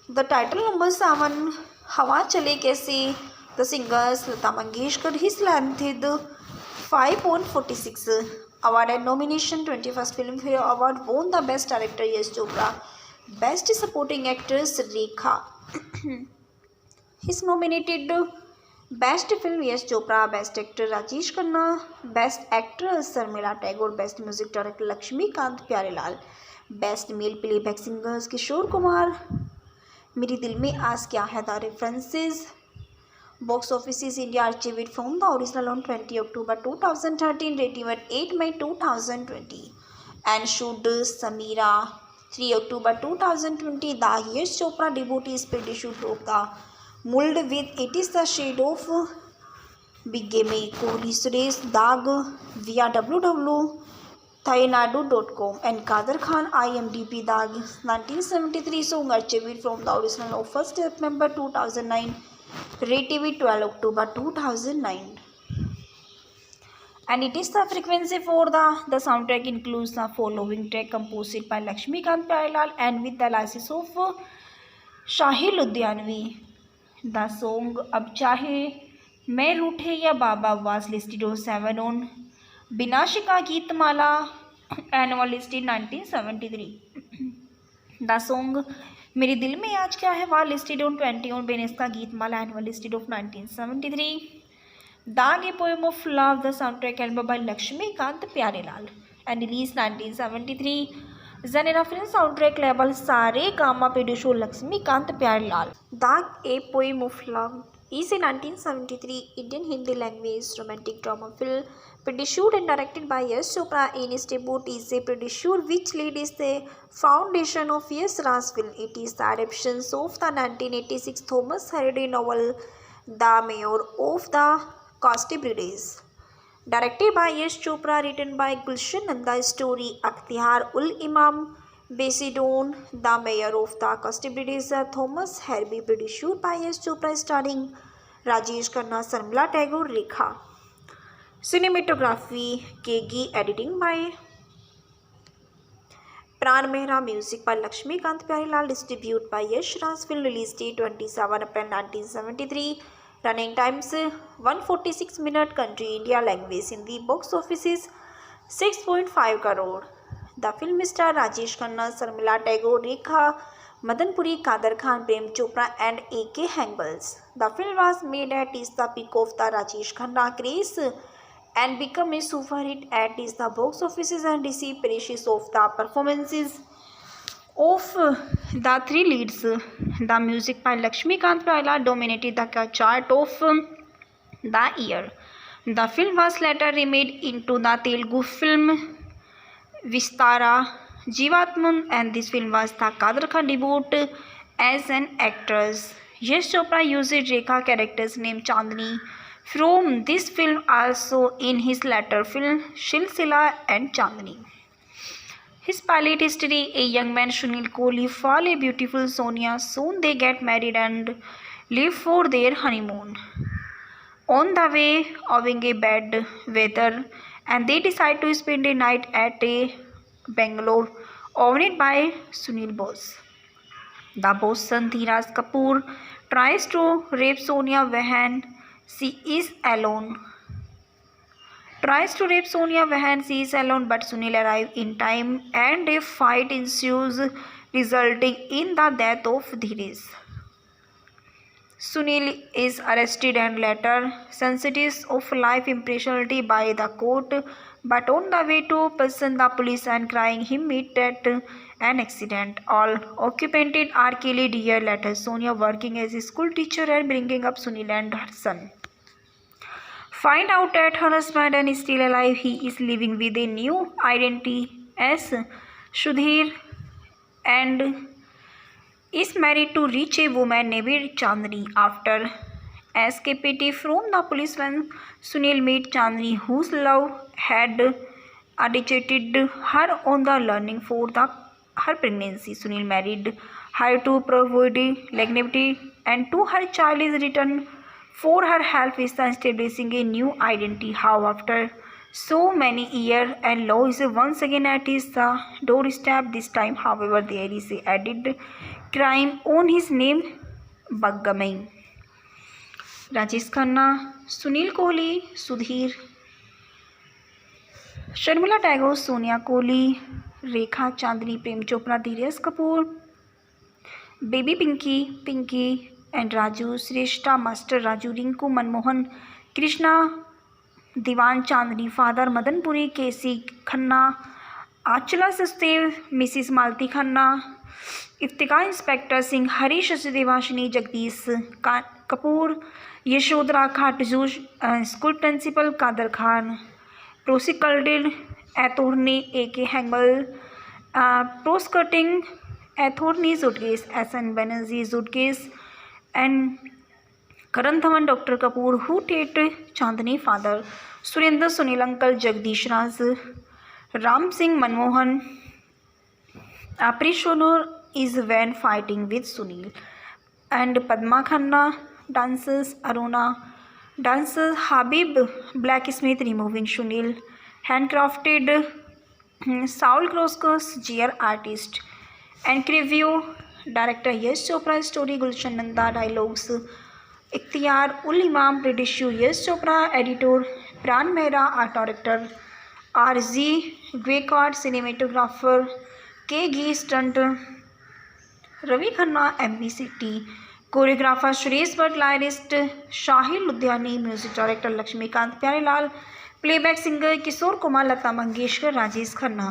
The title number 7 हवा चले कैसे, the singers Lata Mangeshkar, his length 5.46. Award and nomination 21st Filmfare Award won the Best Director Yash Chopra, Best Supporting Actress Rekha. He's nominated Best Film Yash Chopra, Best Actor Rajesh Khanna, Best Actress Sharmila Tagore, Best Music Director Lakshmikant Pyarelal, Best Male Playback Singers Kishore Kumar. मेरे दिल में आज क्या है. The references box office is India archived from the original on 20 October 2013, rating at 8 May 2020, and should Samira 3 October 2020, the Yash Chopra debut Pretty Shoot broke the mold with It Is the Shade of Bigamy. Kohli Suresh Dag via www.thainadu.com and Kader Khan IMDb Dag 1973 song archived from the original of 1st September 2009, relative 12 October 2009. And it is the frequency for the soundtrack includes the following track composed by Lakshmikant Pyarelal and with the license of Shahil Ludhianvi. The song Ab Chahe Main Roothe Ya Baba was listed on 7 on Binashika Geetmala annual listed 1973. The song मेरे दिल में आज क्या है was listed on 20 on Beneska Geetmala annual listed of 1973. Dag, a poem of love, the soundtrack album by Lakshmikant Pyarelal and released 1973. Genre film soundtrack label Sare Gama Pedisho Lakshmikant Pyarelal. Dag, a poem of love is a 1973 Indian Hindi language romantic drama film produced and directed by Yash Chopra in his debut. Is a producer which lead is the foundation of Yash Raj film. It is the adaptation of the 1986 Thomas Hardy novel The Mayor of the Castibrides, directed by Yash Chopra, written by Gulshan Nanda, story Akhtiar ul Imam, based on The Mayor of the Castibrides, Thomas Hardy, produced by Yash Chopra, starring Rajesh Khanna, Sharmila Tagore, Rekha. Cinematography KG, editing by Pran Mehra, music by Lakshmikant Pyarelal, distributed by Yash Raj film, release date 27 April 1973. Running times 146 minutes. Country India. Language Hindi. Box office is 6.5 crore. The film star Rajesh Khanna, Sharmila Tagore, Rekha, Madan Puri, Kader Khan, Prem Chopra and A.K. Hangals. The film was made at the peak of the Rajesh Khanna craze and become a super hit at the box offices and received praises of the performances of the three leads. The music by Lakshmikant Pyarelal dominated the chart of the year. The film was later remade into the Telugu film Vistara Jeevatman, and this film was the Kader Khan debut as an actress. Yash Chopra used Rekha character's name Chandni from this film also in his later film Silsila and Chandni. His pilot history: a young man Sunil Kohli fall a beautiful Sonia. Soon they get married and leave for their honeymoon. On the way, owing a bad weather, and they decide to spend a night at a Bangalore, owned by Sunil Bose. The boss son Dheeraj Kapoor tries to rape Sonia when she is alone. But Sunil arrives in time and a fight ensues, resulting in the death of Dheeraj. Sunil is arrested and later sentenced of life imprisonment by the court, but on the way to prison, the police and crying him meet at an accident. All occupants are killed. Year later, Sonia, working as a school teacher and bringing up Sunil and her son, find out that her husband is still alive. He is living with a new identity as Sudhir and is married to rich a woman named Chandni. After escaping from the police, when Sunil met Chandni, whose love had agitated her on the learning for her pregnancy, Sunil married her to provide legacy, and to her child is returned for her help is establishing a new identity. How after so many years and law is once again at his doorstep. This time, however, there is a added crime on his name, Bigamy. Rajesh Khanna, Sunil Kohli, Sudhir, Sharmila Tagore, Sonia Kohli, Rekha, Chandni, Prem Chopra, Dheeraj Kapoor, Baby Pinky and Raju, Shrestha, Master Raju, Rinku, Manmohan, Krishna, Diwan, Chandni, Father, Madan Puri, K.C. Khanna, Achala Sachdev, Mrs. Malti Khanna, Iftika, Inspector Singh, Harish Devashini, Jagdish Kapoor, Yashodhara Khatju, School Principal Kader Khan, Prosecuted Attorney A.K. Hangal, Prose Cutting, Athorny Suitcase, S.N. Banerjee Suitcase, and Karan Thaman, Dr. Kapoor, Who Tate Chandni Father, Surinder Sunil Uncle, Jagdish Raj, Ram Singh Manmohan, Aprishonor is when fighting with Sunil, and Padma Khanna dances, Aruna dances, Habib Blacksmith removing Sunil, handcrafted Saul Kroskus, GR artist, and review director Yash Chopra story, Gulshan Nanda dialogues, Ikhtiar ul Imam British Yash Chopra editor, Pran Mehra art director, RZ Gwekard cinematographer, K. G stunt, Ravi Khanna MVCT choreographer, Suresh Bhatt lyrist, Shahil Ludhiani music director, Lakshmikant Pyarelal playback singer, Kishore Kumar, Lata Mangeshkar, Rajesh Khanna.